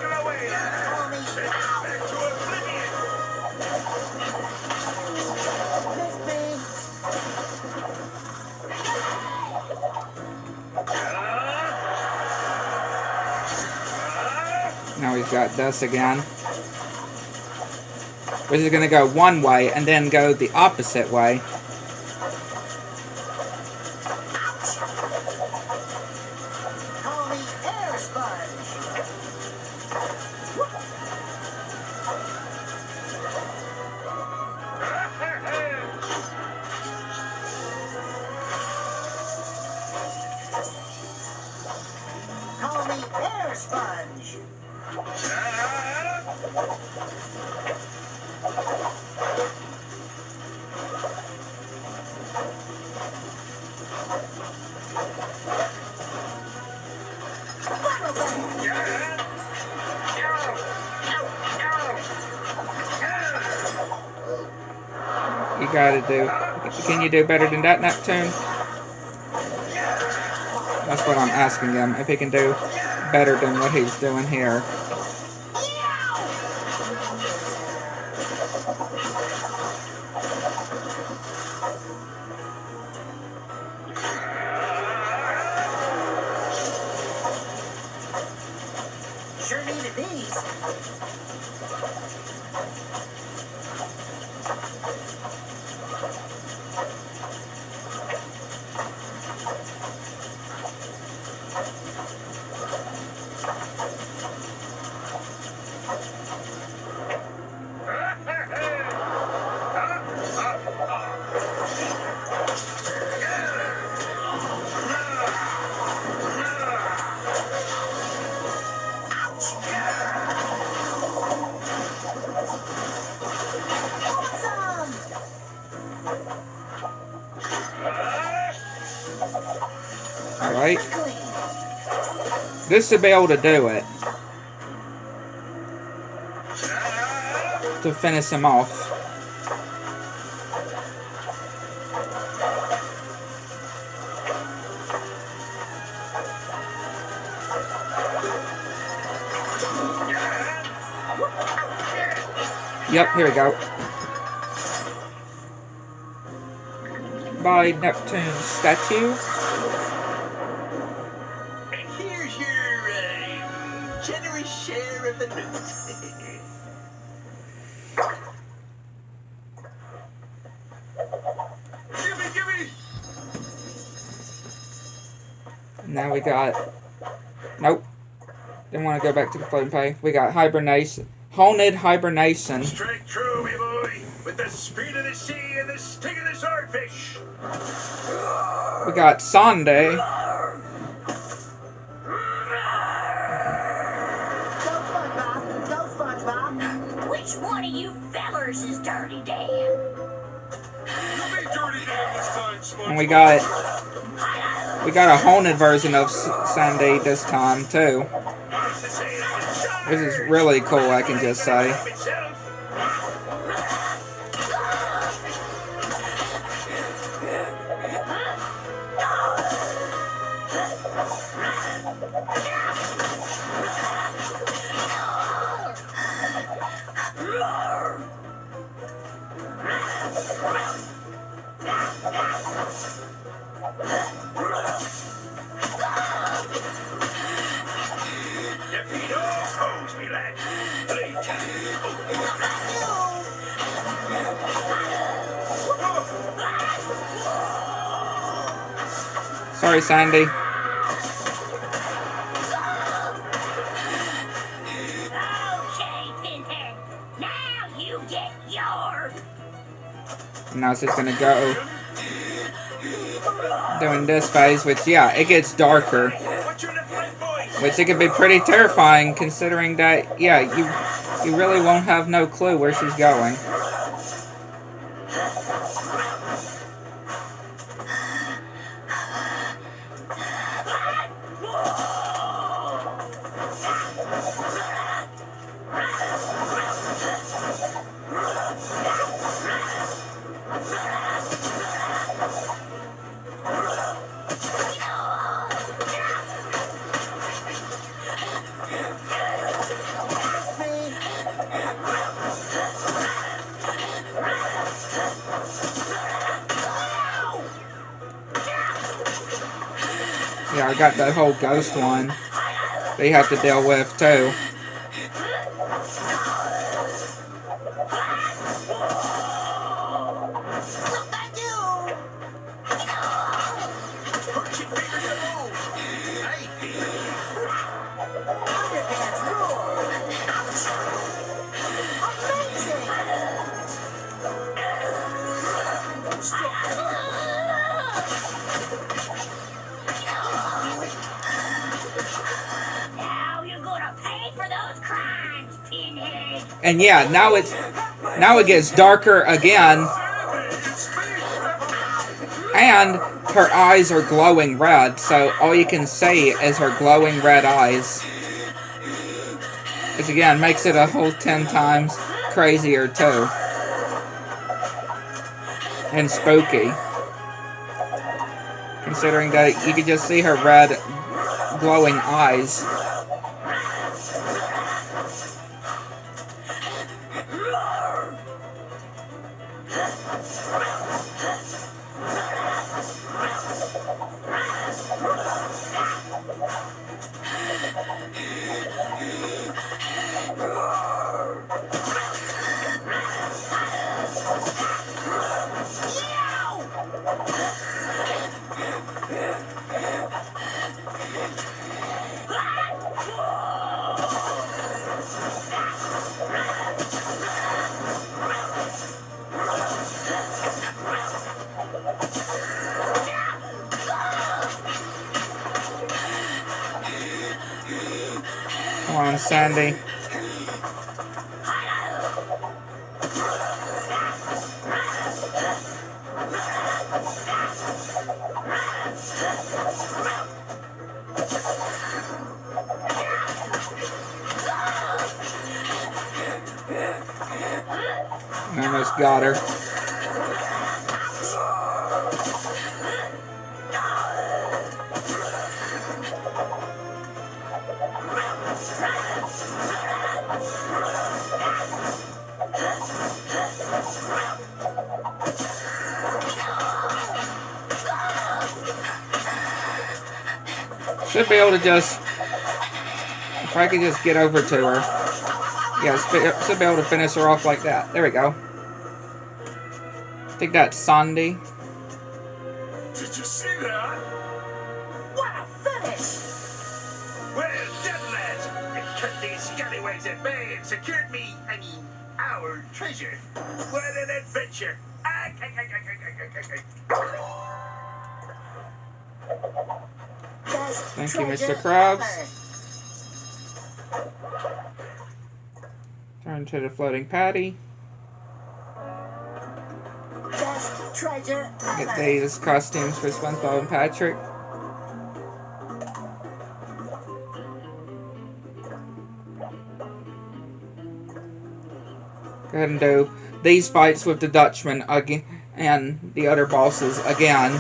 Call me out. Back to oblivion. Miss me. Now he's got this again. Which is going to go one way and then go the opposite way. Call me air sponge. Call me air sponge. You gotta do. Can you do better than that, Neptune? That's what I'm asking him. If he can do better than what he's doing here. Sure needed these. Awesome! Alright. Clean. This should be able to do it. To finish him off. Yep, here we go. By Neptune's statue. And here's your generous share of the loot. Gimme! Now we got... Nope. Didn't want to go back to the floating pay. We got hibernation. Haunted hibernation. Strike true, me boy, with the speed of the sea and the sting of the swordfish. We got Sunday. Go SpongeBob! Go SpongeBob! Which one of you fellers is Dirty Dan? And we got a haunted version of Sunday this time too. This is really cool, I can just say. Sorry, Sandy. Okay, Pinhead. Now you get yours. Now it's just gonna go doing this phase, which yeah, it gets darker. Which it can be pretty terrifying considering that yeah, you really won't have no clue where she's going. Yeah, I got that whole ghost one they have to deal with too. Thank you! Underpants rule! Now you're gonna pay for those crimes, Pinhead. And yeah, now it gets darker again. And her eyes are glowing red, so all you can see is her glowing red eyes. Which again makes it a whole 10 times crazier too. and spooky. Considering that you could just see her red, glowing eyes. Come on, Sandy. I almost got her. Should be able to just, if I could just get over to her. Yeah, should be able to finish her off like that. There we go. I think that's Sandy. Did you see that? What a finish! Well done, lads. You kept these scallywags at bay and secured me, our treasure. What an adventure. Best Thank you, treasure Mr. Krabs. ever. Turn to the floating patty. Best treasure Get ever. these costumes for Spongebob and Patrick. Go ahead and do these fights with the Dutchman again and the other bosses again.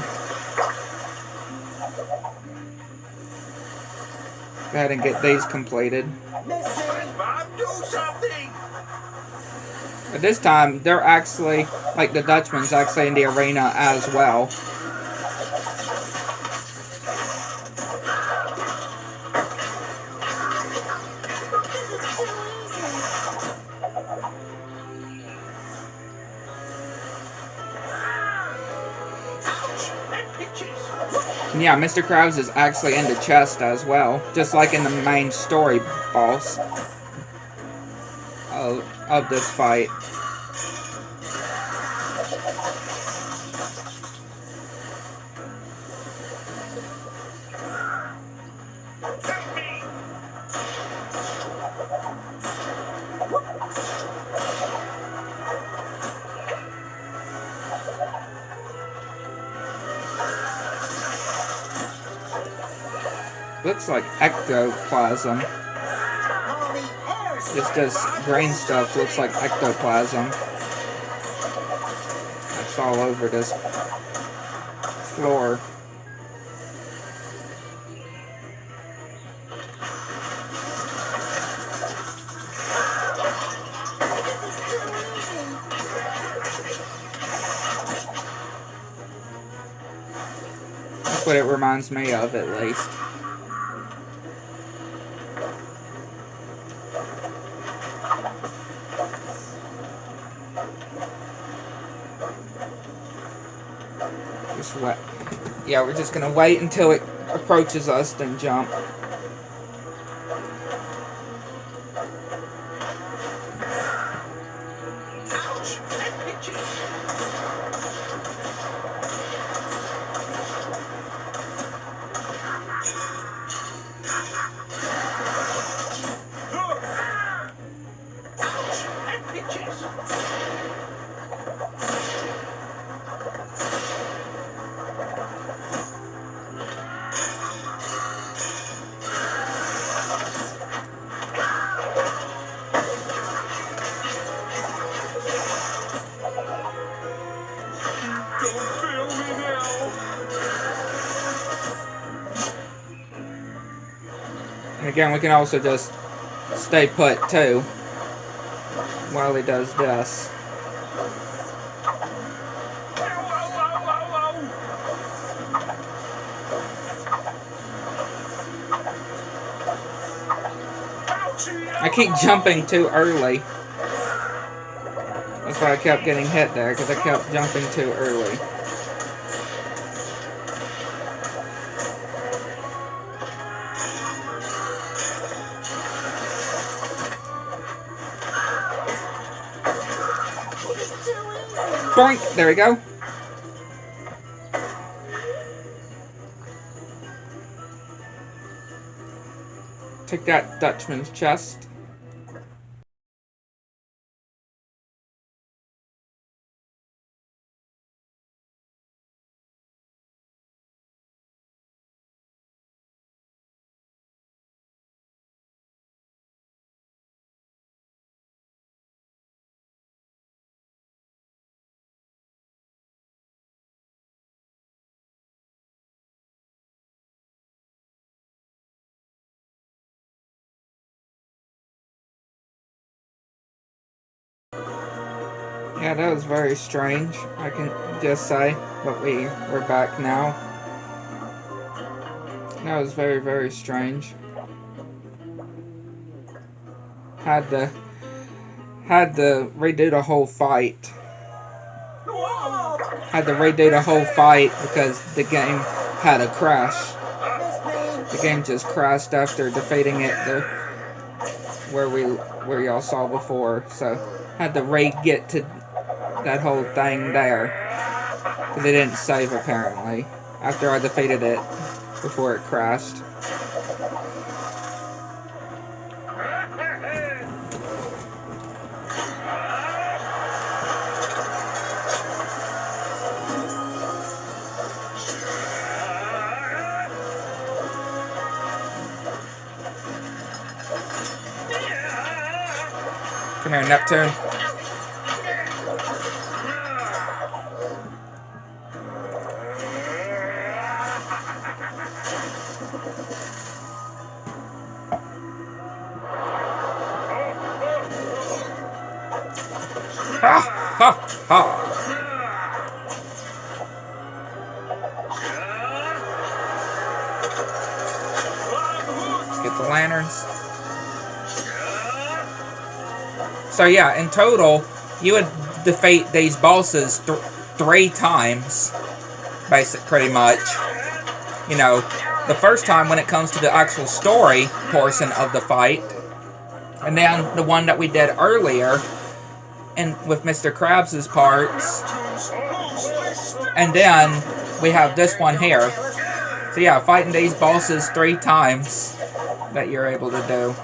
Go ahead and get these completed. Bob, do something. But this time, they're actually, like the Dutchman's actually in the arena as well. And yeah, Mr. Krabs is actually in the chest as well, just like in the main story boss of this fight. Looks like ectoplasm. All the air Just this green stuff looks like ectoplasm. It's all over this floor. That's what it reminds me of, at least. Just wait. Yeah, we're just gonna wait until it approaches us, then jump. Ouch! That pitches. Ouch! That pitches. And again, we can also just stay put too while he does this. I keep jumping too early. That's why I kept getting hit there, because I kept jumping too early. Boink! There we go. Take that, Dutchman's chest. Yeah, that was very strange, I can just say, but we're back now. That was very, very strange. Had to redo the whole fight. Had to redo the whole fight because the game had a crash. The game just crashed after defeating it where y'all saw before, so had to get to that whole thing there. Because it didn't save apparently after I defeated it before it crashed. Come here, Neptune. Ha! Ha! Ha! Let's get the lanterns. So yeah, in total, you would defeat these bosses 3 times, pretty much. You know, the first time when it comes to the actual story portion of the fight, and then the one that we did earlier, and with Mr. Krabs' parts, and then we have this one here. So yeah, fighting these bosses 3 times that you're able to do.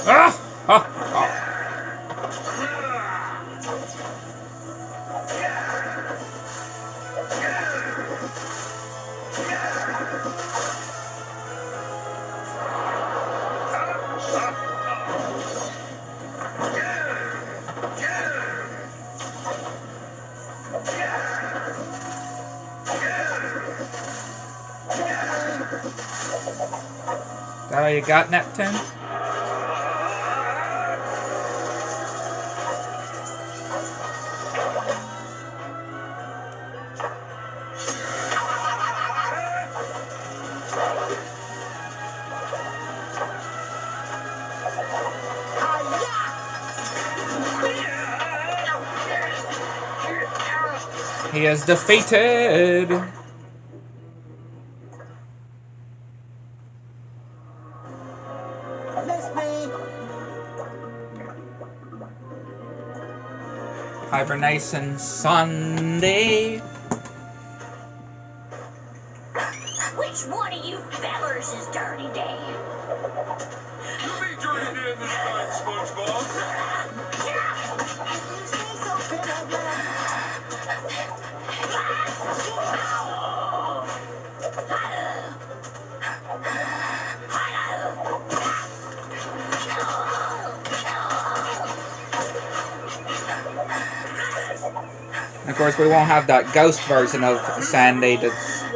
Ah! Ah! Ah! That all you got, Neptune? He is defeated! Hibernation Sunday. Which one of you fellers is Dirty Dan? You be Dirty Dan this time, Spongebob. If you say so, Pinhead. And of course, we won't have that ghost version of Sandy to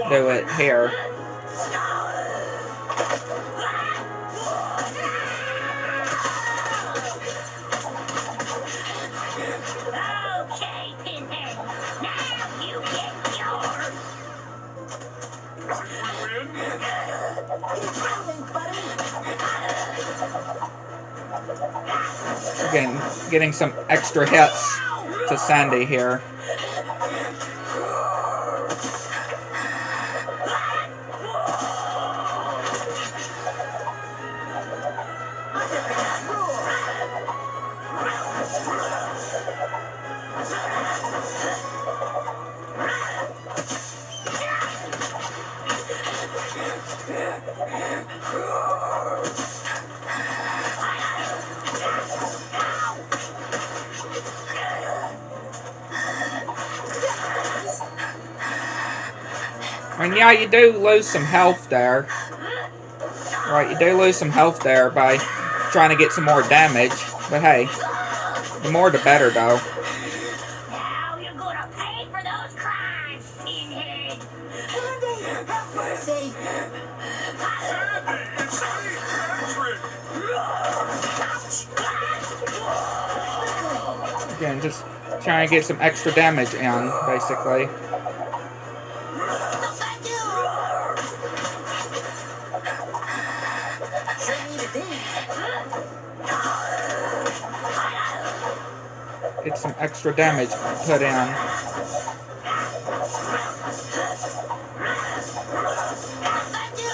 do it here. Okay, Pinhead. Now you get yours. Keep moving, buddy. Again, getting some extra hits to Sandy here. I mean, yeah, you do lose some health there. Right, you do lose some health there by trying to get some more damage. But hey, the more the better, though. Now you're gonna pay for those crimes, Pinhead. Andy, have mercy. Sandy, it's me, Patrick. Again, just trying to get some extra damage in, basically. No, thank you. Sure needed these. Get some extra damage put in. Thank you.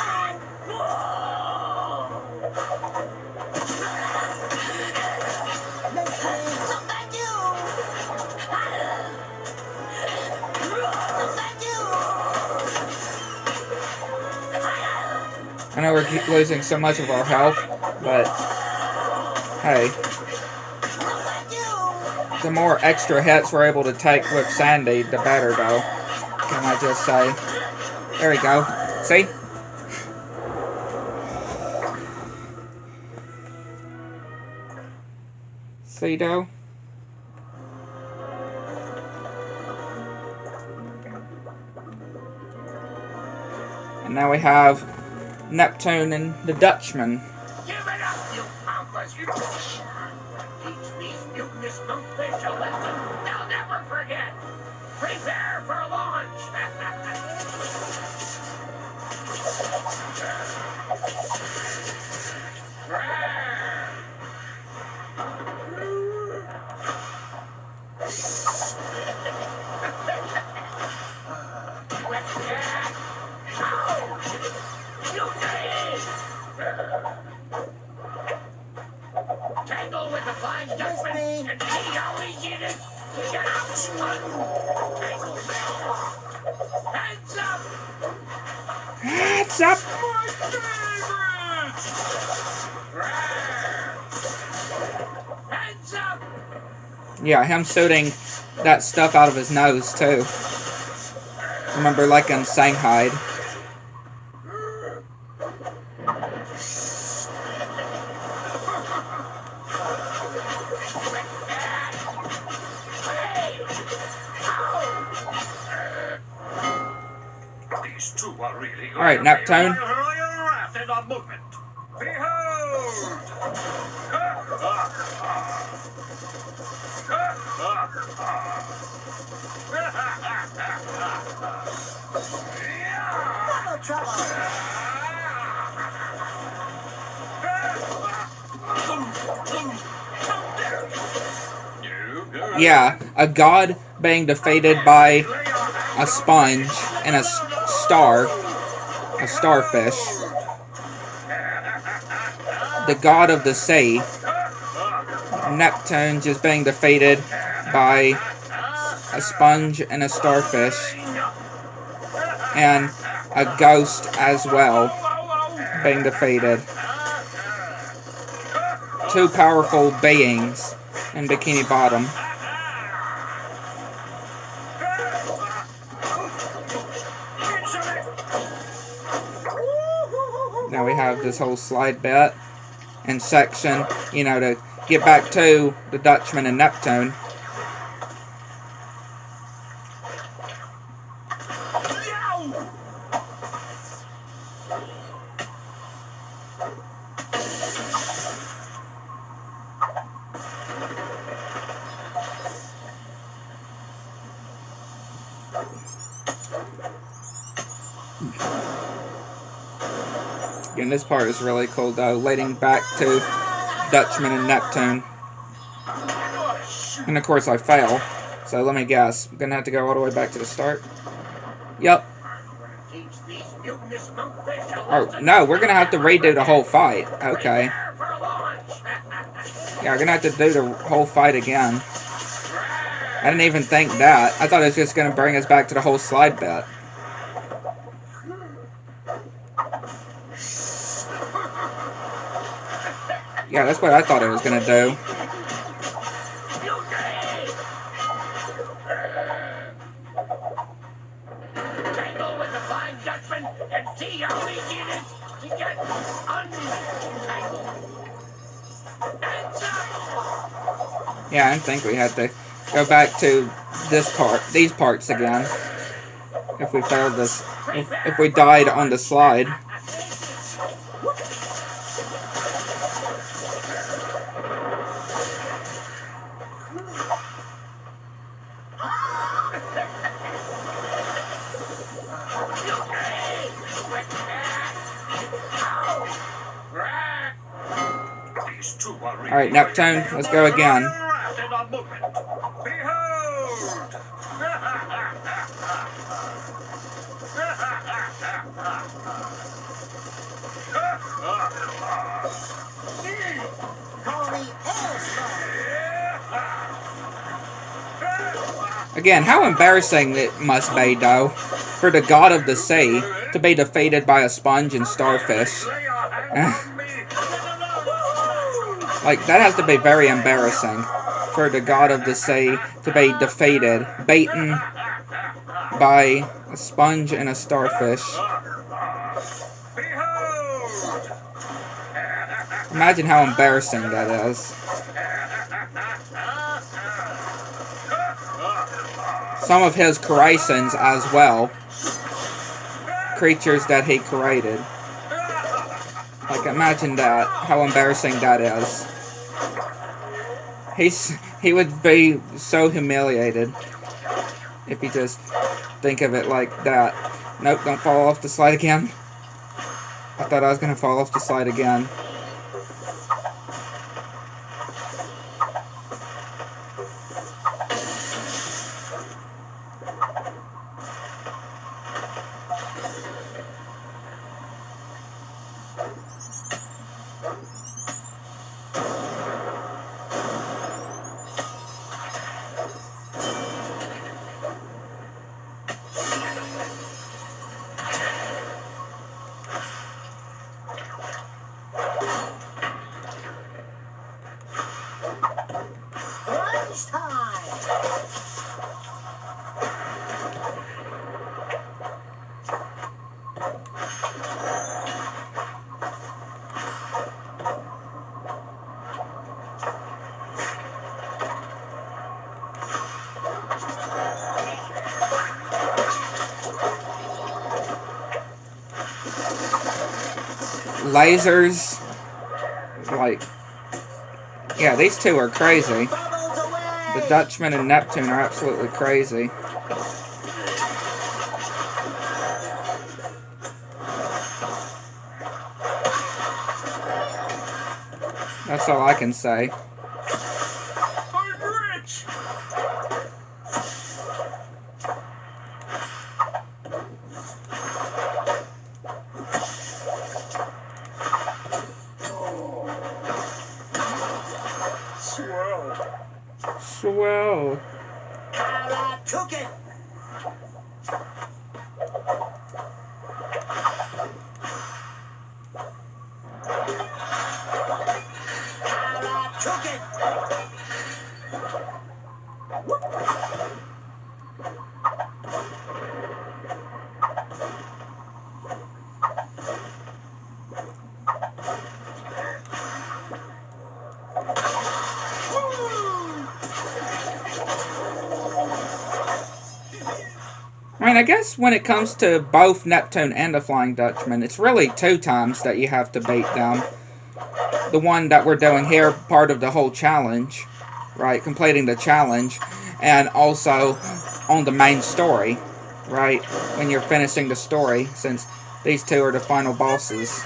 Next time. No, thank you. No, thank you. I know we're losing so much of our health, but hey, No, thank you. the more extra hits we're able to take with Sandy, the better, though. Can I just say? There we go. See? See, though? And now we have Neptune and the Dutchman. Give it up, you pompous! Teach these mutinous monkfish a lesson they'll never forget. Prepare for launch! Tangle with the flying Dutchman, me. and see how easy it is to get out. Tangle now. Hands up! Hands up! My favorite! Hands up! Yeah, him shooting that stuff out of his nose, too. Remember, like in Shanghai. These two are really All right, Neptune. royal wrath in a movement. Behold! No trouble. Yeah, a god being defeated by a sponge and a starfish. The god of the sea, Neptune, just being defeated by a sponge and a starfish, and a ghost as well being defeated. Two powerful beings in Bikini Bottom. Now we have this whole slide bit and section, you know, to get back to the Dutchman and Neptune. And this part is really cool though, leading back to Dutchman and Neptune. And of course I fail, so let me guess. I'm gonna have to go all the way back to the start. Yep. Oh, no, we're gonna have to redo the whole fight. Okay. Yeah, we're gonna have to do the whole fight again. I didn't even think that. I thought it was just gonna bring us back to the whole slide bit. Yeah, that's what I thought it was gonna do. Tangle with the Flying Dutchman and see how we did it to get untangled. Yeah, I think we had to go back to this part, these parts again. If we failed this, if we died on the slide. Alright, Neptune, let's go again. Again, how embarrassing it must be, though, for the god of the sea to be defeated by a sponge and starfish. Like, that has to be very embarrassing for the god of the sea to be defeated, beaten by a sponge and a starfish. Imagine how embarrassing that is. Some of his creations as well. Creatures that he created. Like, imagine that, how embarrassing that is. He would be so humiliated if he just think of it like that. Nope, don't fall off the slide again. I thought I was gonna fall off the slide again. Lasers, like, yeah, these two are crazy. The Dutchman and Neptune are absolutely crazy. That's all I can say. Swell. I took it. I took it. I mean, I guess when it comes to both Neptune and the Flying Dutchman, it's really 2 times that you have to beat them. The one that we're doing here, part of the whole challenge, right? Completing the challenge, and also on the main story, right? When you're finishing the story, since these 2 are the final bosses.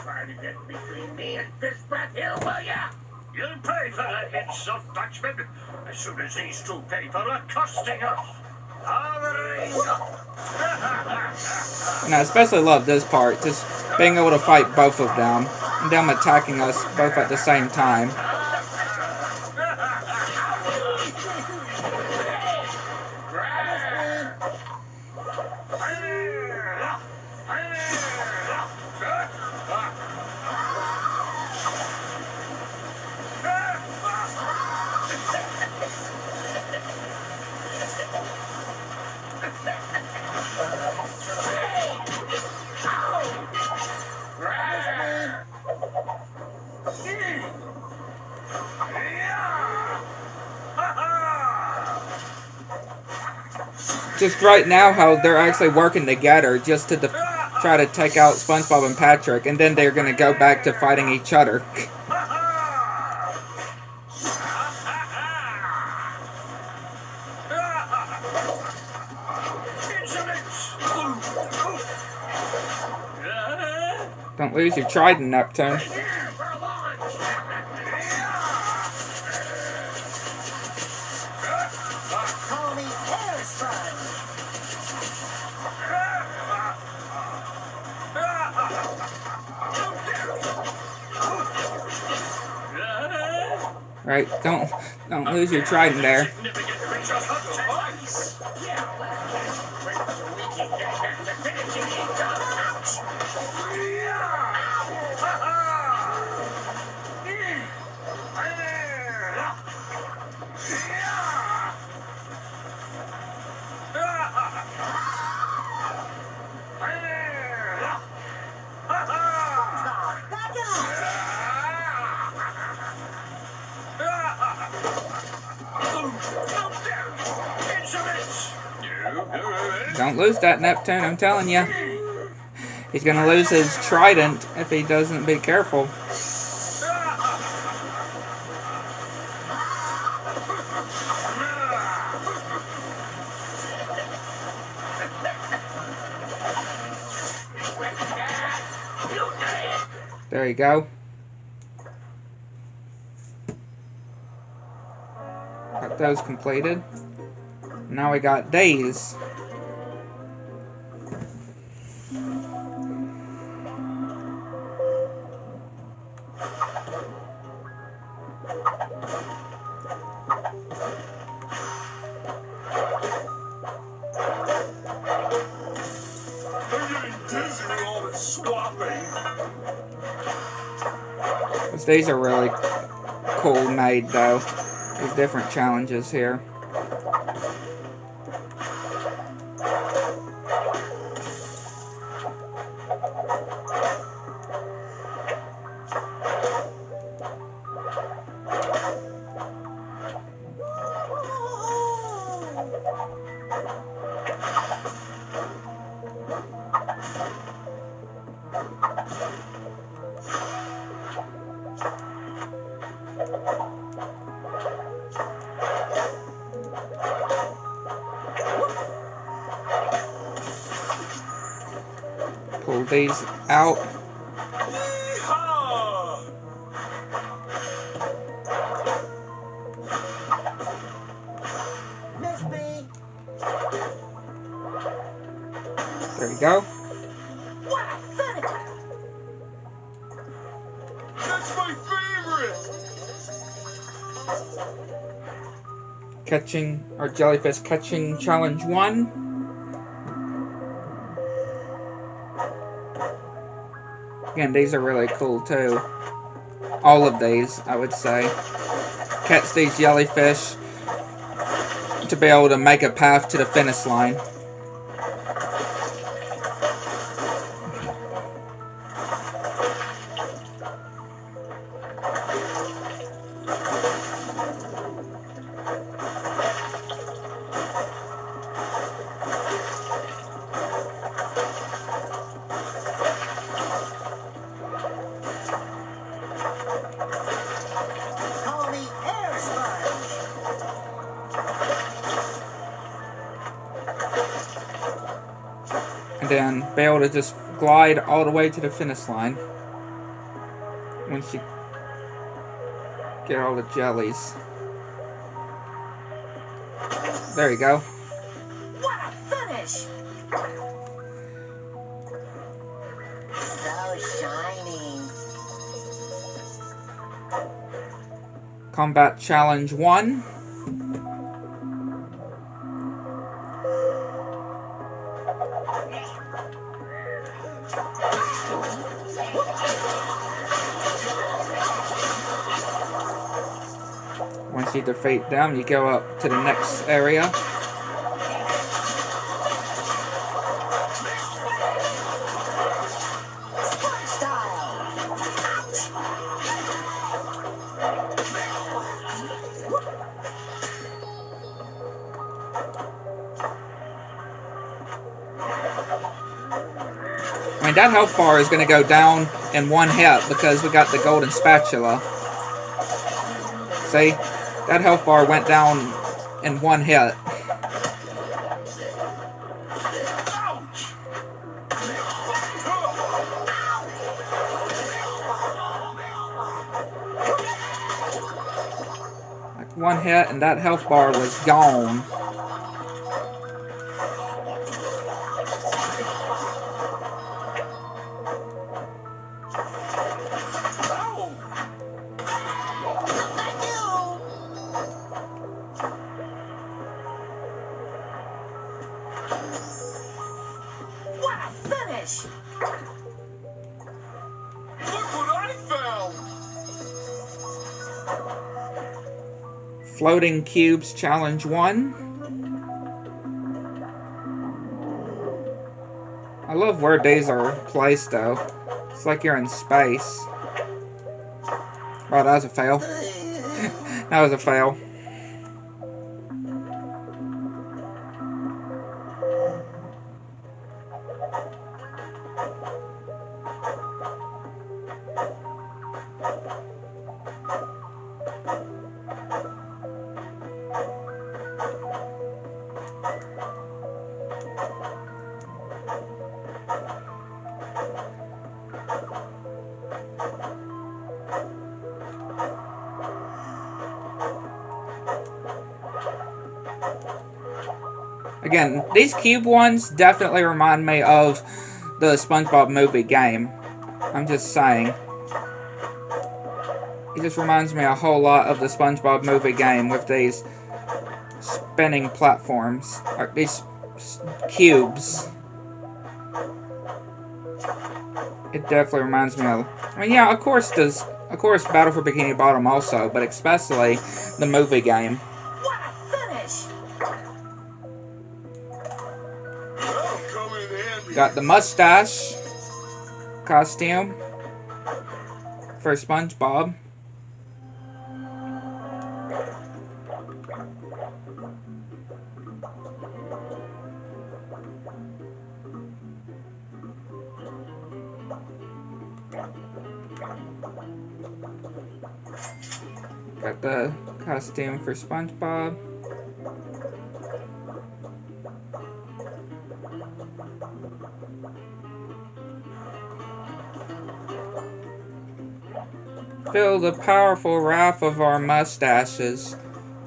Try to get between me and this brat here, will ya? You'll pay for the hits of Dutchman as soon as these 2 pay for accosting us. And I especially love this part, just being able to fight both of them, and them attacking us both at the same time. Just right now how they're actually working together just to try to take out SpongeBob and Patrick, and then they're going to go back to fighting each other. Don't lose your trident, Neptune. Call me Air Sponge. Right, don't lose your trident there. Don't lose that, Neptune, I'm telling you. He's gonna lose his trident if he doesn't be careful. There you go. Got those completed. Now we got these. These are really cool made though. There's different challenges here. Pull these out. go. What a finish! That's my favorite! Catching, or jellyfish catching challenge 1. Again, these are really cool too. All of these, I would say. Catch these jellyfish to be able to make a path to the finish line. Call me air sponge. And then be able to just glide all the way to the finish line. Once you get all the jellies. There you go. What a finish! So shiny. Combat Challenge 1. Once you defeat them, you go up to the next area. Sponge style. I mean, that health bar is going to go down in one hit because we got the golden spatula. See? That health bar went down in one hit. Like one hit and that health bar was gone. What a finish! Look what I found! Floating Cubes Challenge 1. I love where these are placed though. It's like you're in space. Oh, that was a fail. That was a fail. Again, these cube ones definitely remind me of the Spongebob movie game. I'm just saying. It just reminds me a whole lot of the Spongebob movie game with these spinning platforms. Or these cubes. It definitely reminds me of... I mean, yeah, of course Battle for Bikini Bottom also, but especially the movie game. What a finish! That'll come in handy. Got the mustache costume for SpongeBob. Got the costume for SpongeBob. Feel the powerful wrath of our mustaches.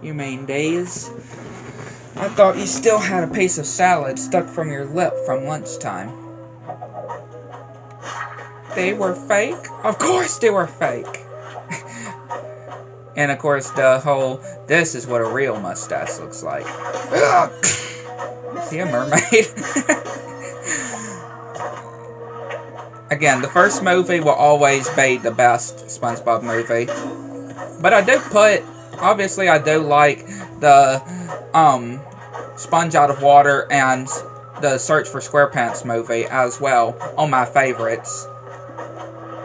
You mean days? I thought you still had a piece of salad stuck from your lip from lunchtime. They were fake? Of course they were fake! And of course the whole, this is what a real mustache looks like. Ugh. Is he a mermaid? Again, the first movie will always be the best SpongeBob movie. But I do put, obviously I do like the Sponge Out of Water and the Search for SquarePants movie as well on my favorites.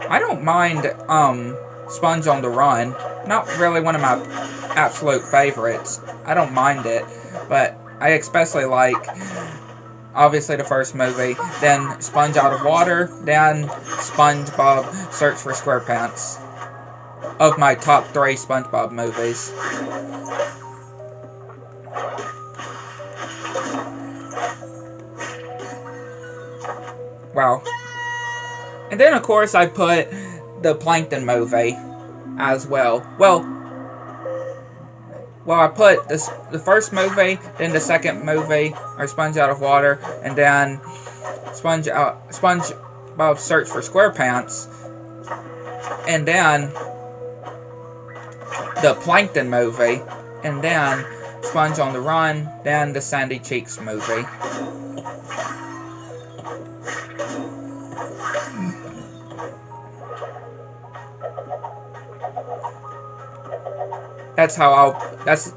I don't mind Sponge on the Run. Not really one of my absolute favorites. I don't mind it, but I especially like, obviously, the first movie, then Sponge Out of Water, then SpongeBob Search for SquarePants. Of my top 3 SpongeBob movies. Wow. And then, of course, I put the Plankton movie as well. Well, I put the first movie, then the second movie, or Sponge Out of Water, and then SpongeBob Search for SquarePants, and then the Plankton movie, and then Sponge on the Run, then the Sandy Cheeks movie. That's how that's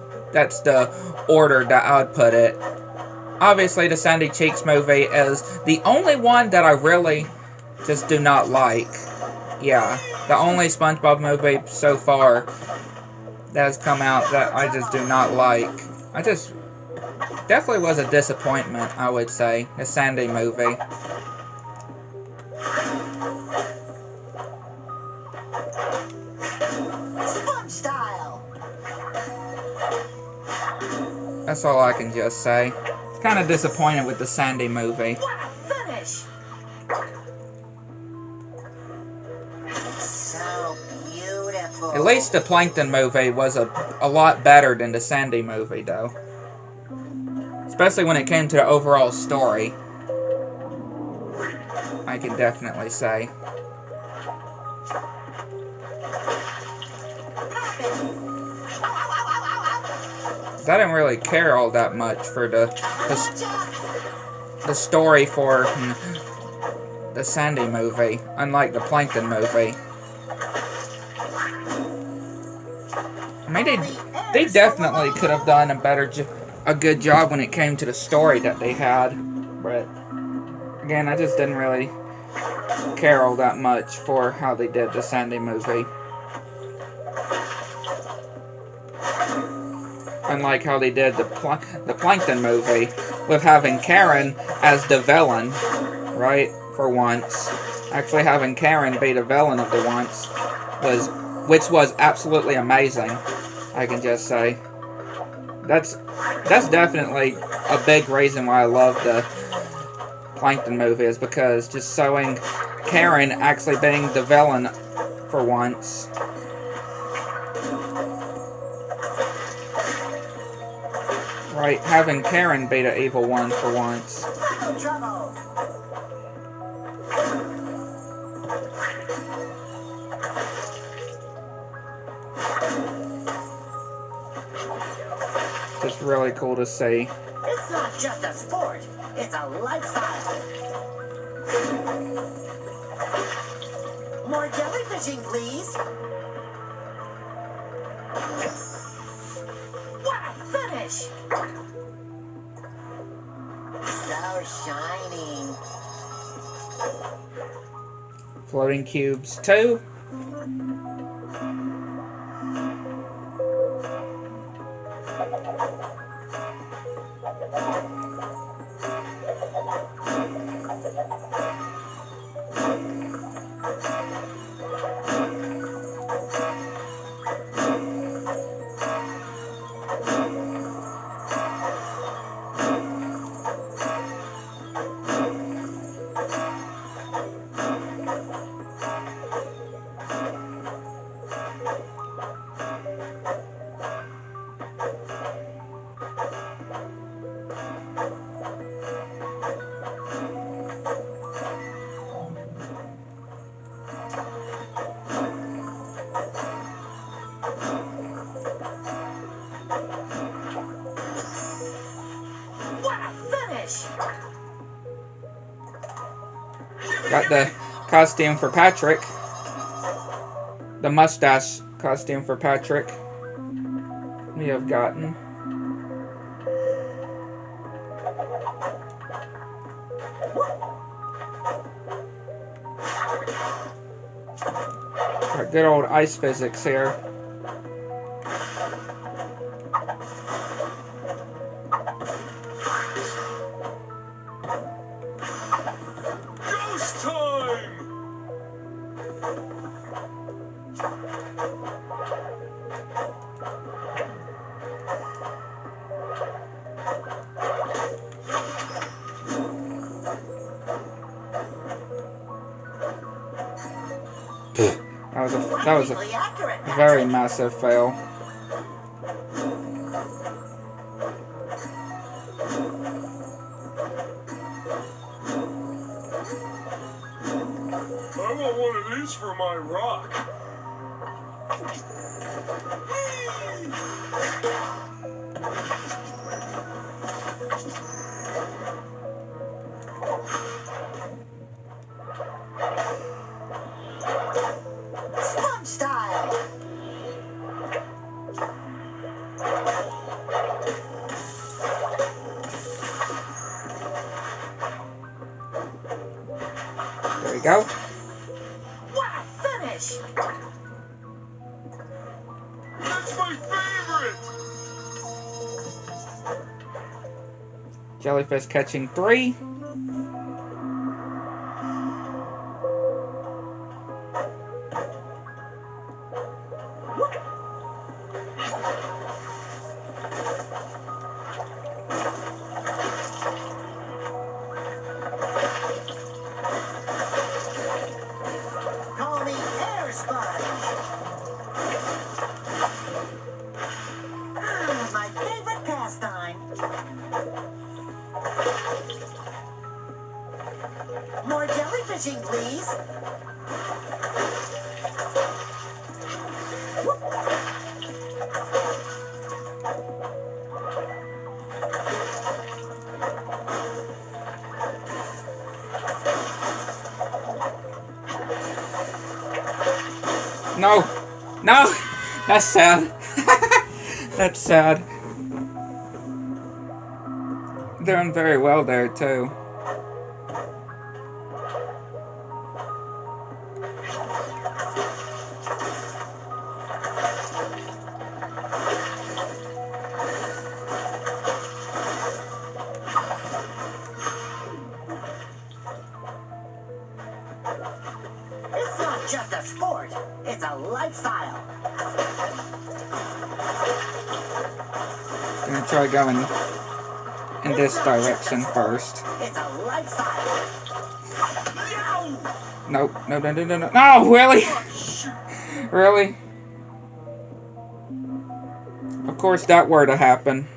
the order that I would put it. Obviously, the Sandy Cheeks movie is the only one that I really just do not like. Yeah, the only SpongeBob movie so far that has come out that I just do not like. I just definitely was a disappointment, I would say, the Sandy movie. Sponge style. That's all I can just say. Kind of disappointed with the Sandy movie. What a finish! So beautiful. At least the Plankton movie was a lot better than the Sandy movie, though. Especially when it came to the overall story. I can definitely say. I didn't really care all that much for the story for the Sandy movie, unlike the Plankton movie. I mean, they definitely could have done a good job when it came to the story that they had, but again, I just didn't really care all that much for how they did the Sandy movie. Unlike how they did the Plankton movie, with having Karen as the villain, right, for once. Actually having Karen be the villain of the once, which was absolutely amazing, I can just say. That's definitely a big reason why I love the Plankton movie, is because just showing Karen actually being the villain for once. Right, having Karen be the evil one for once. Trouble. Just really cool to see. It's not just a sport, it's a lifestyle. More jellyfishing, please. What a finish! So shining. Floating cubes too. What a finish! Got the costume for Patrick. The mustache costume for Patrick. We have gotten. Got good old ice physics here. Ghost time! That was a Really accurate, very Patrick. massive fail. I want one of these for my rock. Sponge style. There we go. What a finish! That's my favorite! Jellyfish catching 3. Call me air sponge. My favorite pastime. More jellyfishing, please. No! No! That's sad. That's sad. Doing very well there, too. It's not just a sport, it's a lifestyle. Gonna try going in this direction first. It's a lifestyle. Nope. No, no, no, no, no. No, really? Really? Of course that were to happen.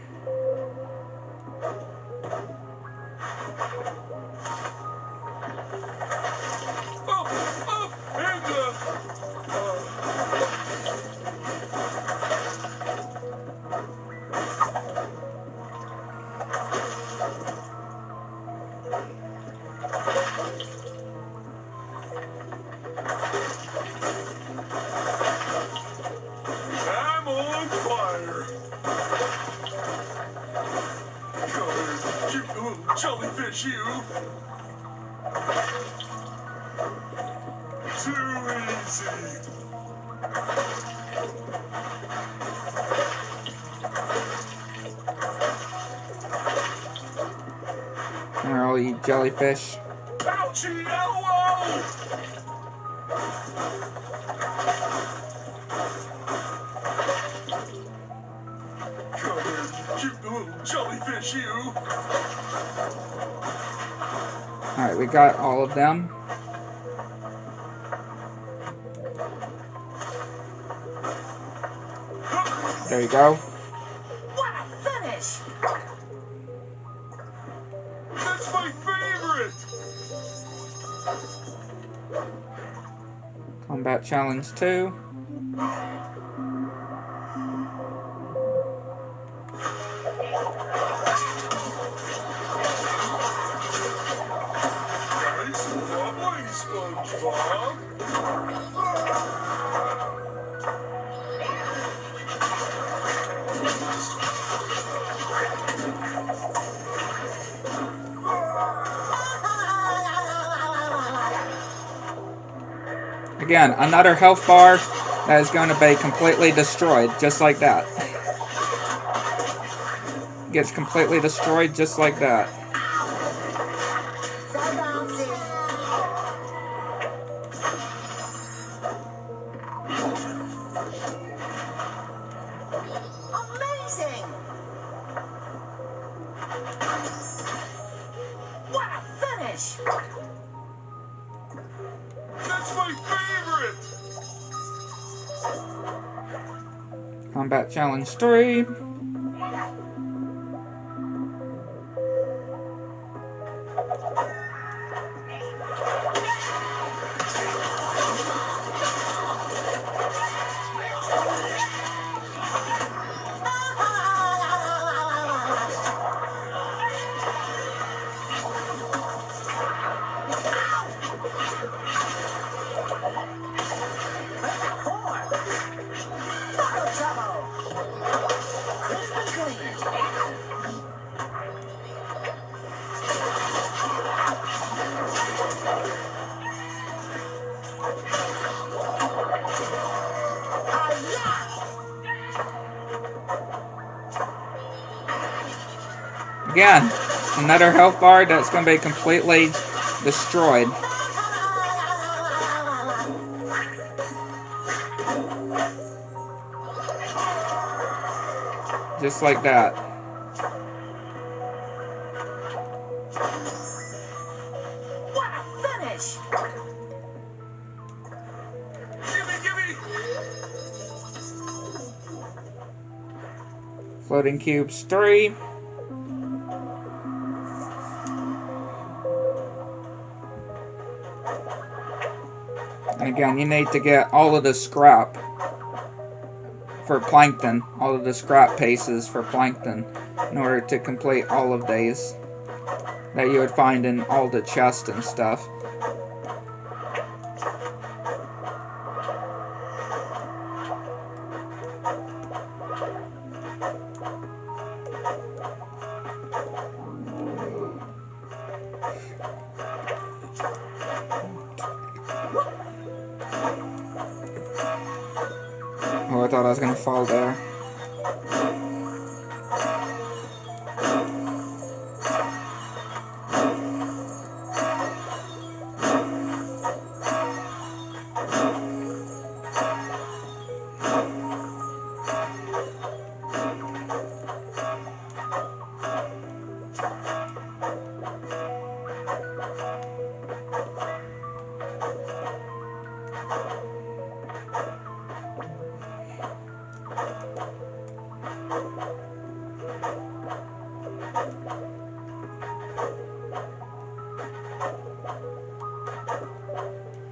I'm on fire! Come here, cute little jellyfish, you! Too easy! Where are all you jellyfish? Ouchie elbow! Come here, cute little jellyfish, you! Alright, we got all of them. There you go. What a finish! That's my favorite! Combat Challenge 2. Nice wobbling, Spongebob. Again, another health bar that is going to be completely destroyed, just like that. Gets completely destroyed just like that. So bouncy. Amazing! What a finish! That's my favorite. Combat Challenge 3. Again, another health bar that's going to be completely destroyed. Just like that. What a finish! Gimme! Floating Cubes 3. And again, you need to get all of the scrap for plankton, all of the scrap pieces for plankton, in order to complete all of these that you would find in all the chests and stuff. Oh, I thought I was gonna fall there.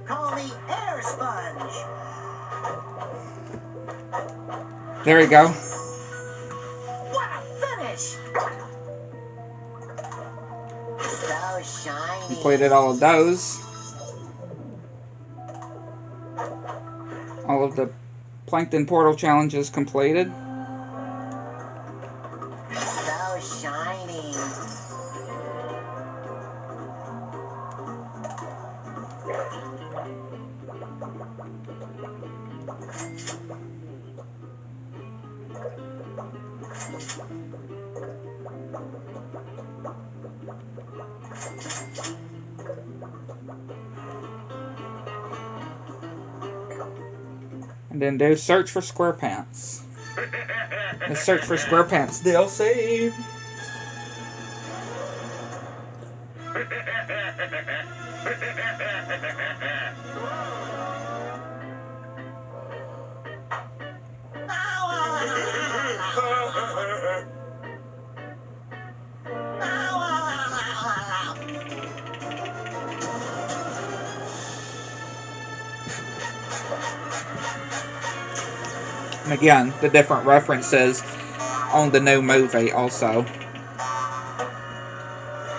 Call me Air Sponge. There we go. What a finish! So shiny. Completed all of those. All of the Plankton Portal challenges completed. So shiny. And then do Search for SquarePants. The Search for SquarePants DLC. And again, the different references on the new movie also.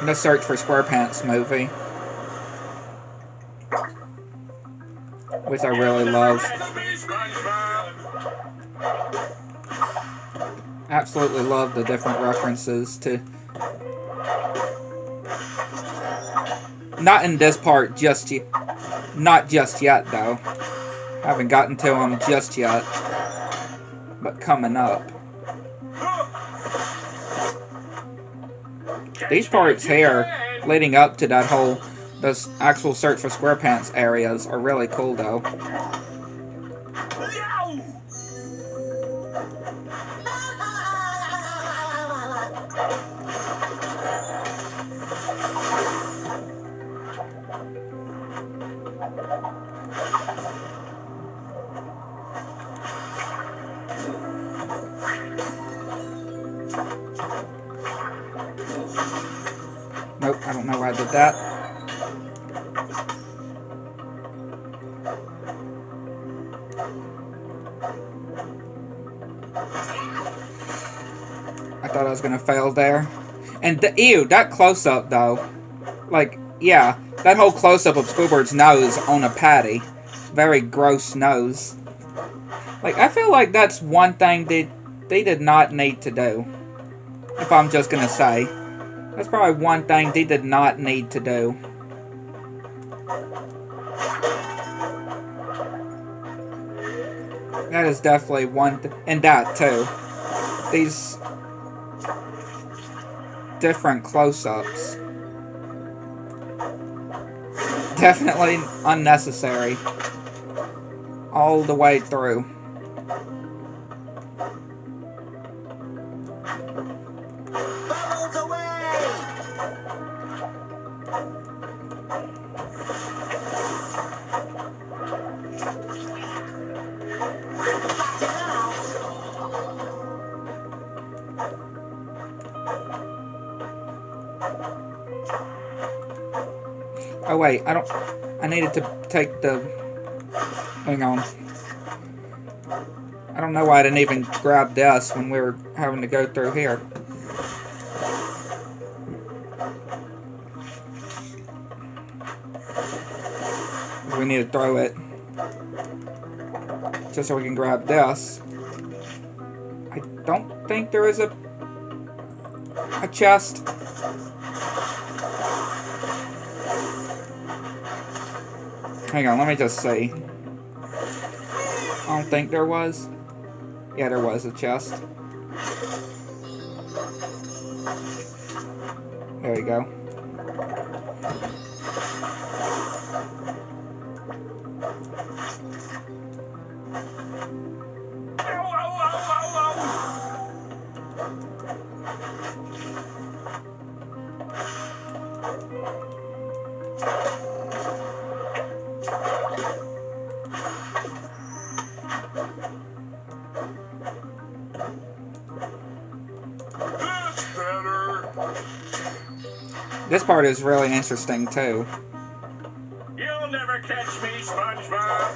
The Search for SquarePants movie, which I really love. Absolutely love the different references to. Not in this part just yet. Not just yet, though. I haven't gotten to them just yet. But coming up. These parts here, leading up to that whole, those actual Search for SquarePants areas, are really cool, though. Nope, I don't know why I did that. I thought I was gonna fail there. And ew, that close-up though. Like, yeah, that whole close-up of Squidward's nose on a patty. Very gross nose. Like, I feel like that's one thing they did not need to do. If I'm just gonna say. That's probably one thing they did not need to do. That is definitely one and that too. These different close-ups. Definitely unnecessary. All the way through. Oh wait, I needed to take the, hang on. I don't know why I didn't even grab this when we were having to go through here. We need to throw it. Just so we can grab this. I don't think there is a chest. Hang on, let me just see. I don't think there was. Yeah, there was a chest. There we go. This part is really interesting too. You'll never catch me, Spongebob.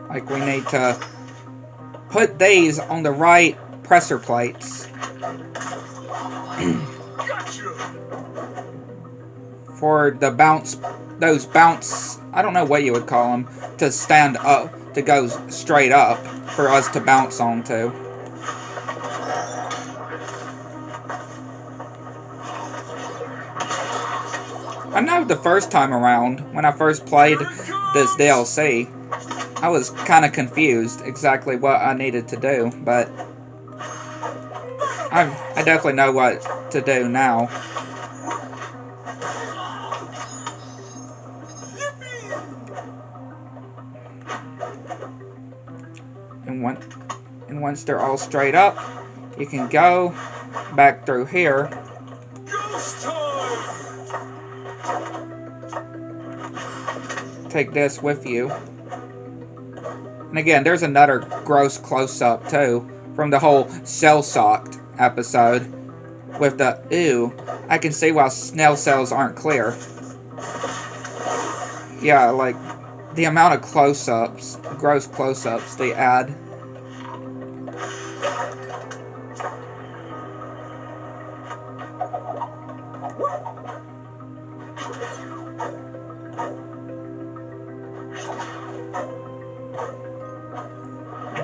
Like, we need to put these on the right pressure plates. For the bounce, those bounce, I don't know what you would call them, to stand up, to go straight up, for us to bounce onto. I know the first time around, when I first played this DLC, I was kind of confused exactly what I needed to do, but I definitely know what to do now. And once they're all straight up, you can go back through here. Take this with you. And again, there's another gross close-up too from the whole Shell Shocked episode with the ooh, I can see why snail cells aren't clear. Yeah, like, the amount of close-ups, gross close-ups they add.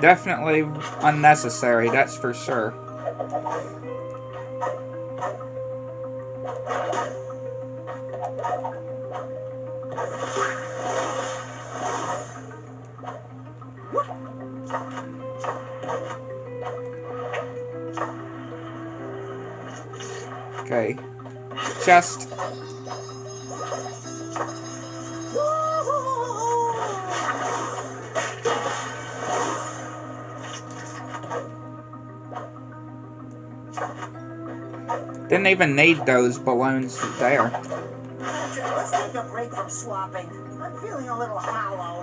Definitely unnecessary, that's for sure. Okay. Chest. Didn't even need those balloons there. Patrick, let's take a break from swapping. I'm feeling a little hollow.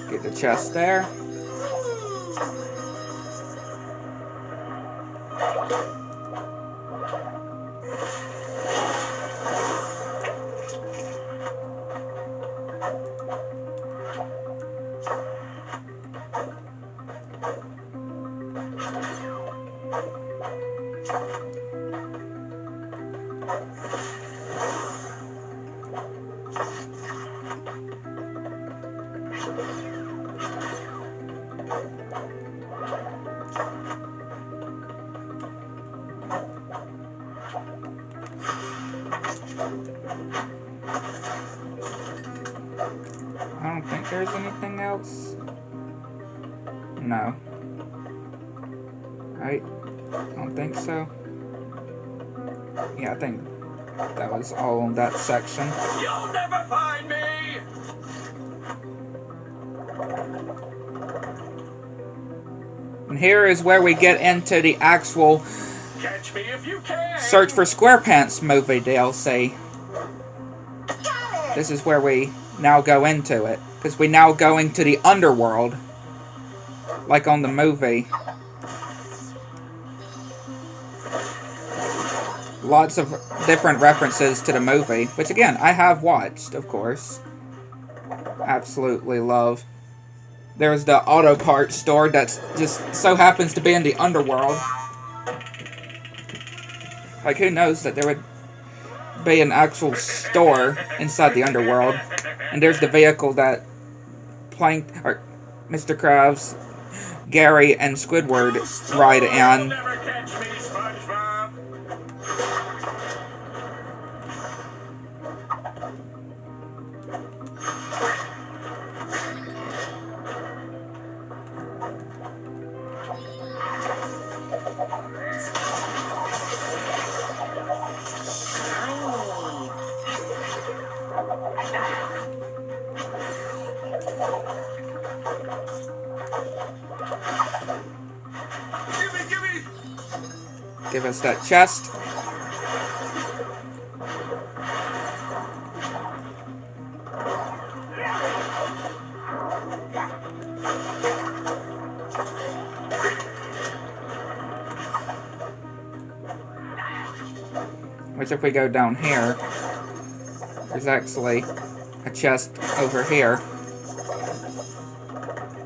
Get the chest there. I don't think there's anything else. No. Right? I don't think so. Yeah, I think that was all in that section. You'll never find me! And here is where we get into the actual Catch me if you can! Search for SquarePants movie DLC. This is where we now go into it. Because we now go into the underworld. Like on the movie. Lots of different references to the movie. Which again, I have watched, of course. Absolutely love. There's the auto parts store that just so happens to be in the underworld. Like, who knows that there would be an actual store inside the underworld. And there's the vehicle that Mr. Krabs, Gary, and Squidward ride in. Never catch me, Spongebob! Gimme! Give us that chest. Which if we go down here, there's actually a chest over here.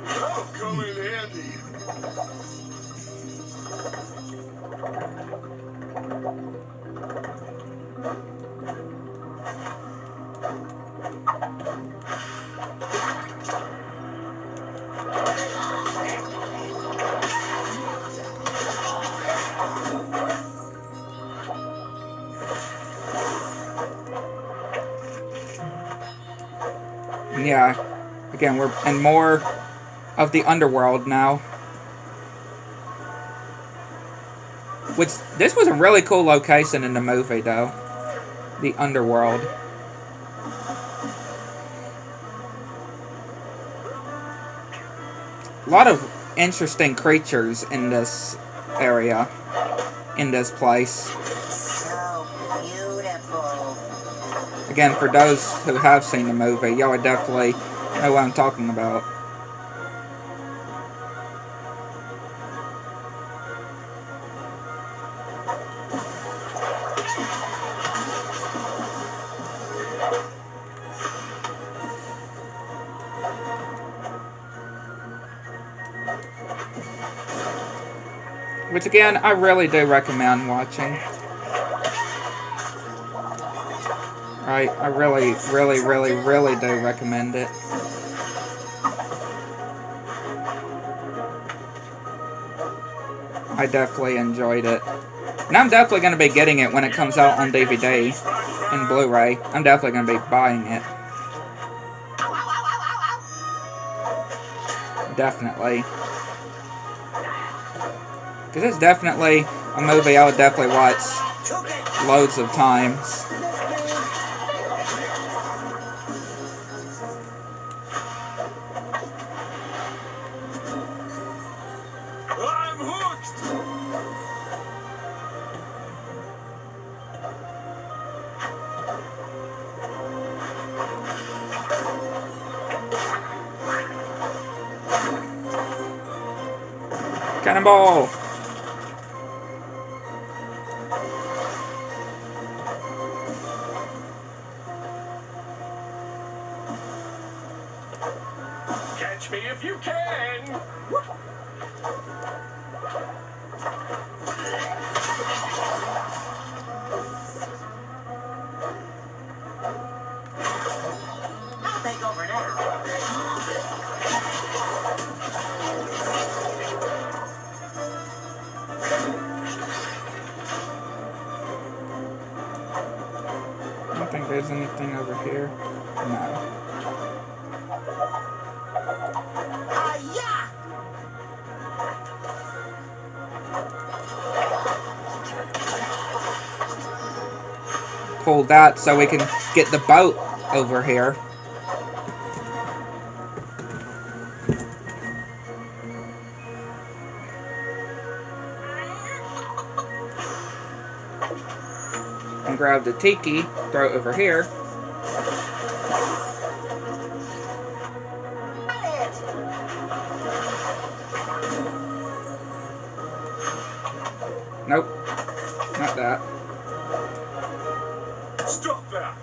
That'll come in handy. Yeah, again, we're in more of the underworld now. Which, this was a really cool location in the movie, though. The underworld. A lot of interesting creatures in this area. In this place. So, Again, for those who have seen the movie, y'all would definitely know what I'm talking about. Which again, I really do recommend watching. Right, I really do recommend it. I definitely enjoyed it. And I'm definitely going to be getting it when it comes out on DVD and Blu-ray. I'm definitely going to be buying it. Definitely. Because it's definitely a movie I would definitely watch loads of times. I'm hooked! Cannonball! Catch me if you can! I'll take over now. I don't think there's anything over here. No. Yeah! Pull that so we can get the boat over here. And grab the tiki, throw it over here. Nope, not that. Stop that!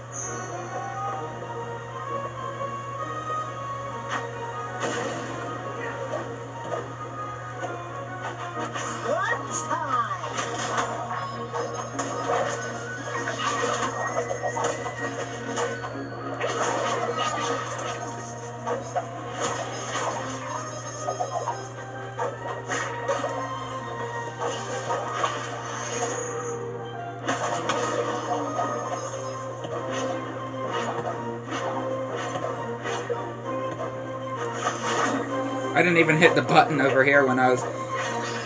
I didn't even hit the button over here when I was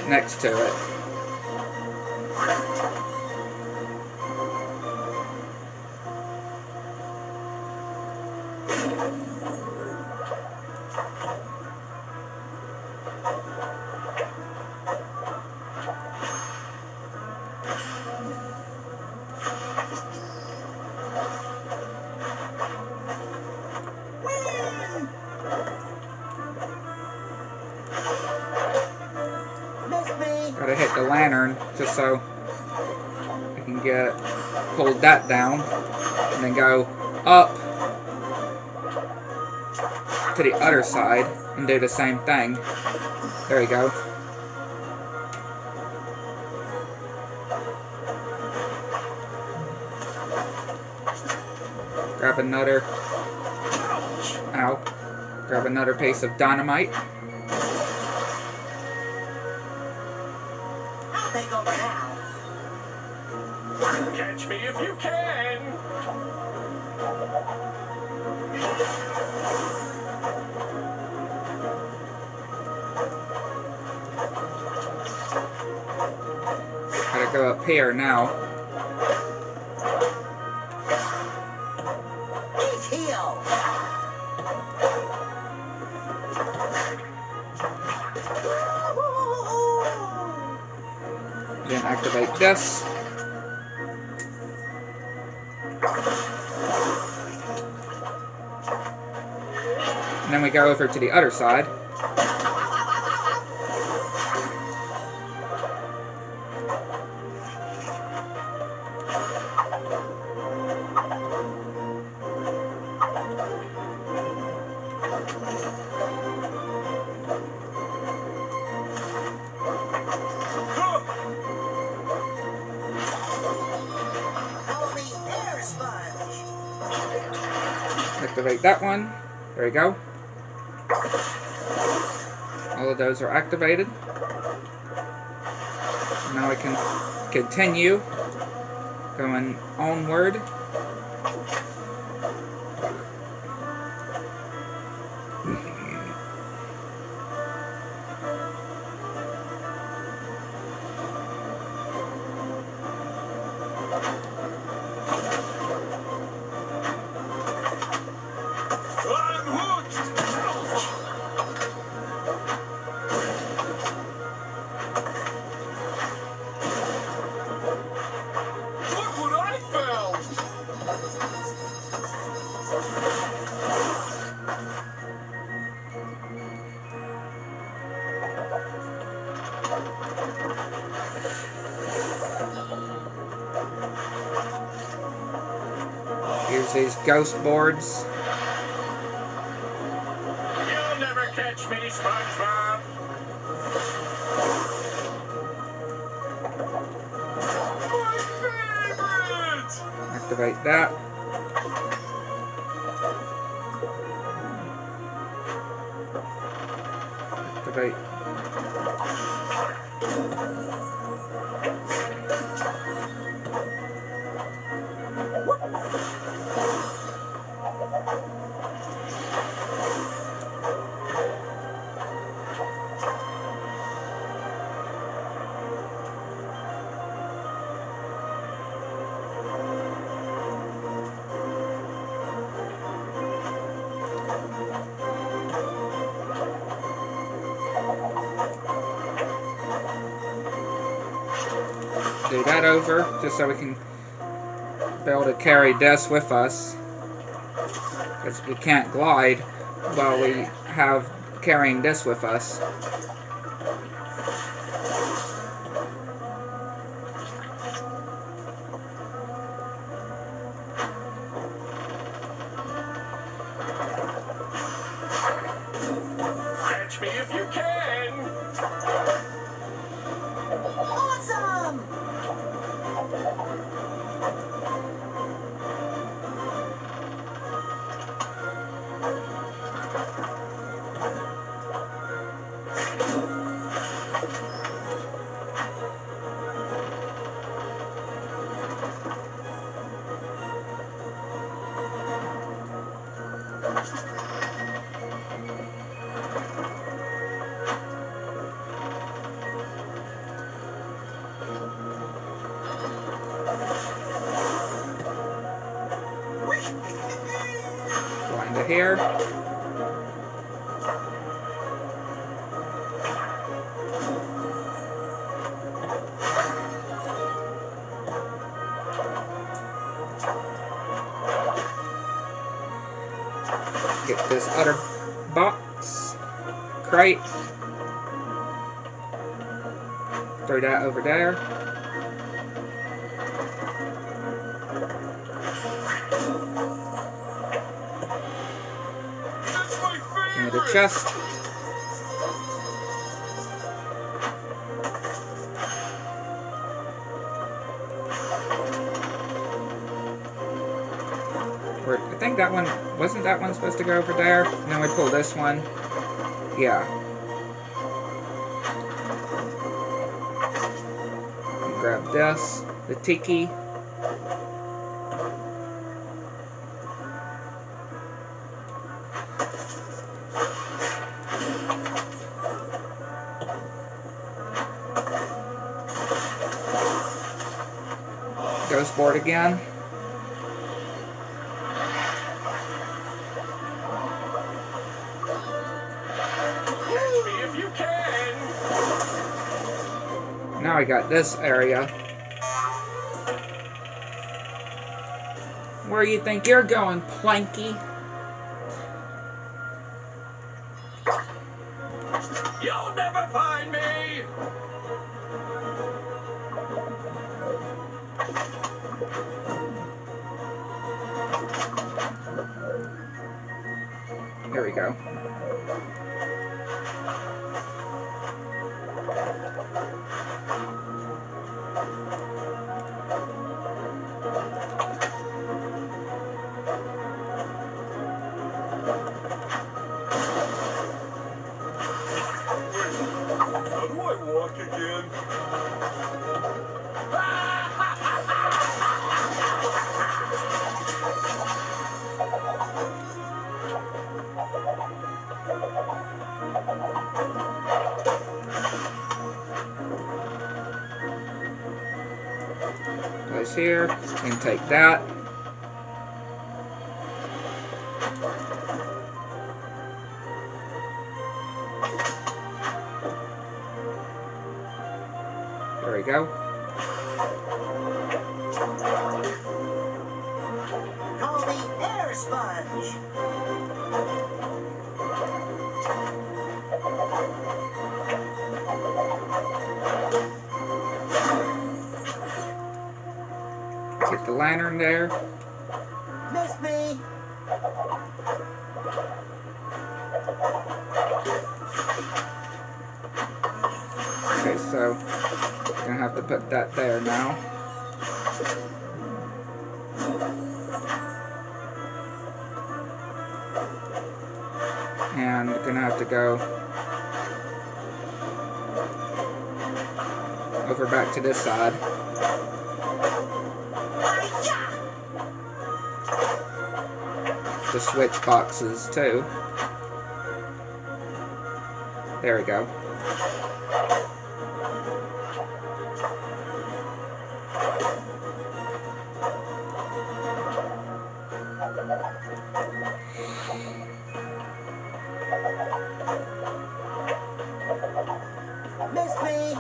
next to it. Gotta hit the lantern just so I can pull that down and then go up to the other side and do the same thing. There we go. Grab another, grab another piece of dynamite. Take over now. Catch me if you can! Gotta go up here now. He's healed. Then activate this. And then we go over to the other side. Activate that one. There we go. All of those are activated. Now I can continue going onward. Here's these ghost boards. You'll never catch me, Spongebob. My favorite! Activate that. Activate. Do that over, just so we can be able to carry this with us. Because we can't glide while we have carrying this with us. Catch me if you can. Awesome! Go into here. Get this other box, crate. Throw that over there. That's my favorite. The chest. I think that one, wasn't that one supposed to go over there? And then we pull this one. Yeah. And grab this, the tiki. Ghost board again. Catch me if you can. Now I got this area. Where you think you're going, Planky? You'll never find me! There we go. How do I walk again? Place here, and take that. There we go. Call me Air Sponge. Get the lantern there. Miss me? Okay, so gonna have to put that there now. And gonna have to go over back to this side. To switch boxes too. There we go. Miss me?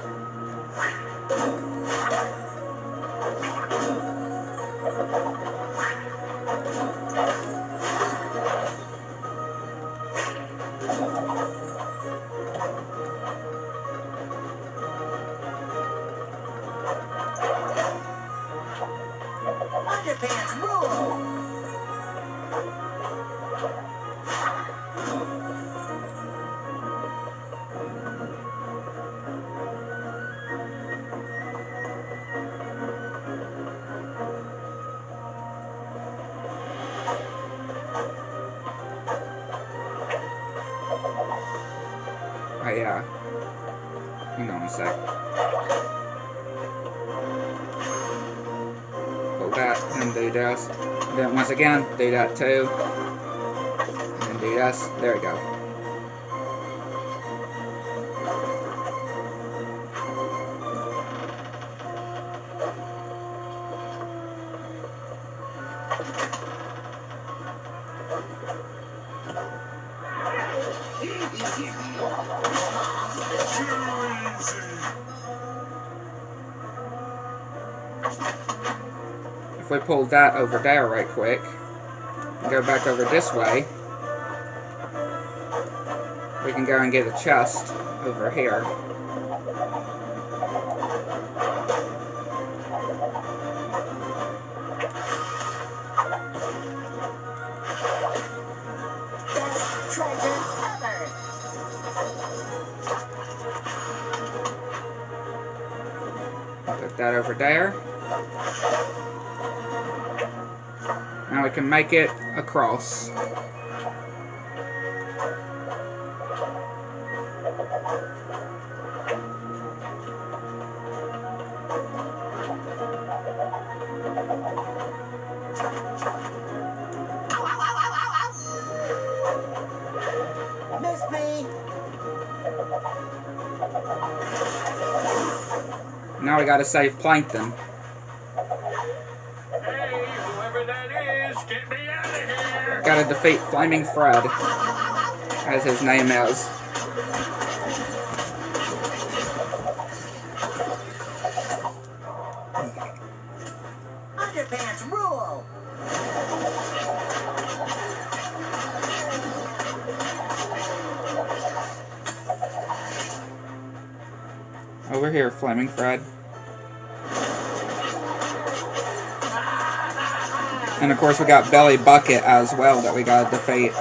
Underpants rule! Oh yeah. Hang on a sec. Pull that and do this. Then once again, do that too. And do this. There we go. If we pull that over there right quick, and go back over this way, we can go and get a chest over here. Best treasure ever! Put that over there. Now we can make it across. Miss me? Now we gotta save Plankton. Hey, whoever that is, get me out of here! Gotta defeat Flaming Fred, as his name is. Underpants rule! Over here, Flaming Fred. And of course we got Belly Bucket as well that we gotta defeat.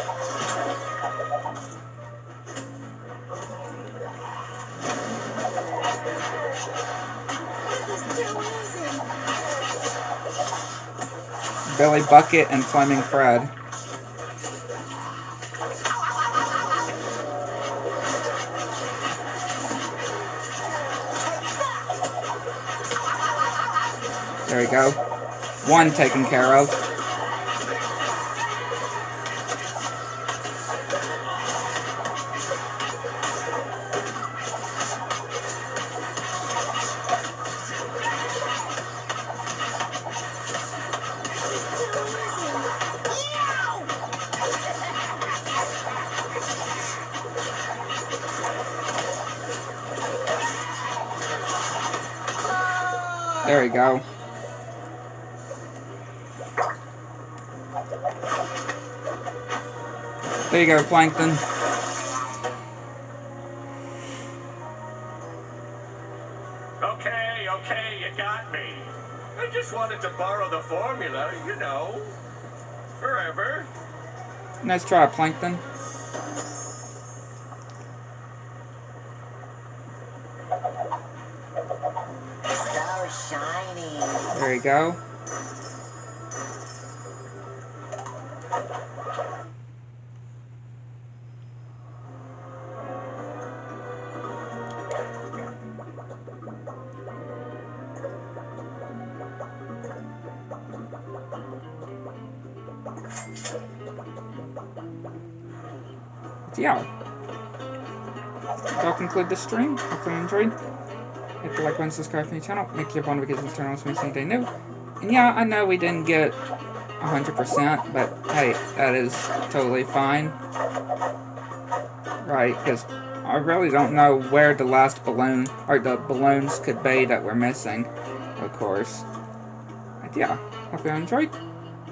Belly Bucket and Flaming Fred. There we go. One taken care of. There we go. There you go, Plankton. Okay, you got me. I just wanted to borrow the formula, you know. Forever. Nice try, Plankton. So shiny. There you go. Yeah, that'll conclude this stream. Hopefully you enjoyed. Hit the like button, subscribe to my channel, make your notifications turn on so you see anything new. And yeah, I know we didn't get 100%, but hey, that is totally fine. Right, because I really don't know where the last balloon, or the balloons could be that we're missing, of course. But yeah, hope you enjoyed.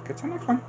Catch you next one.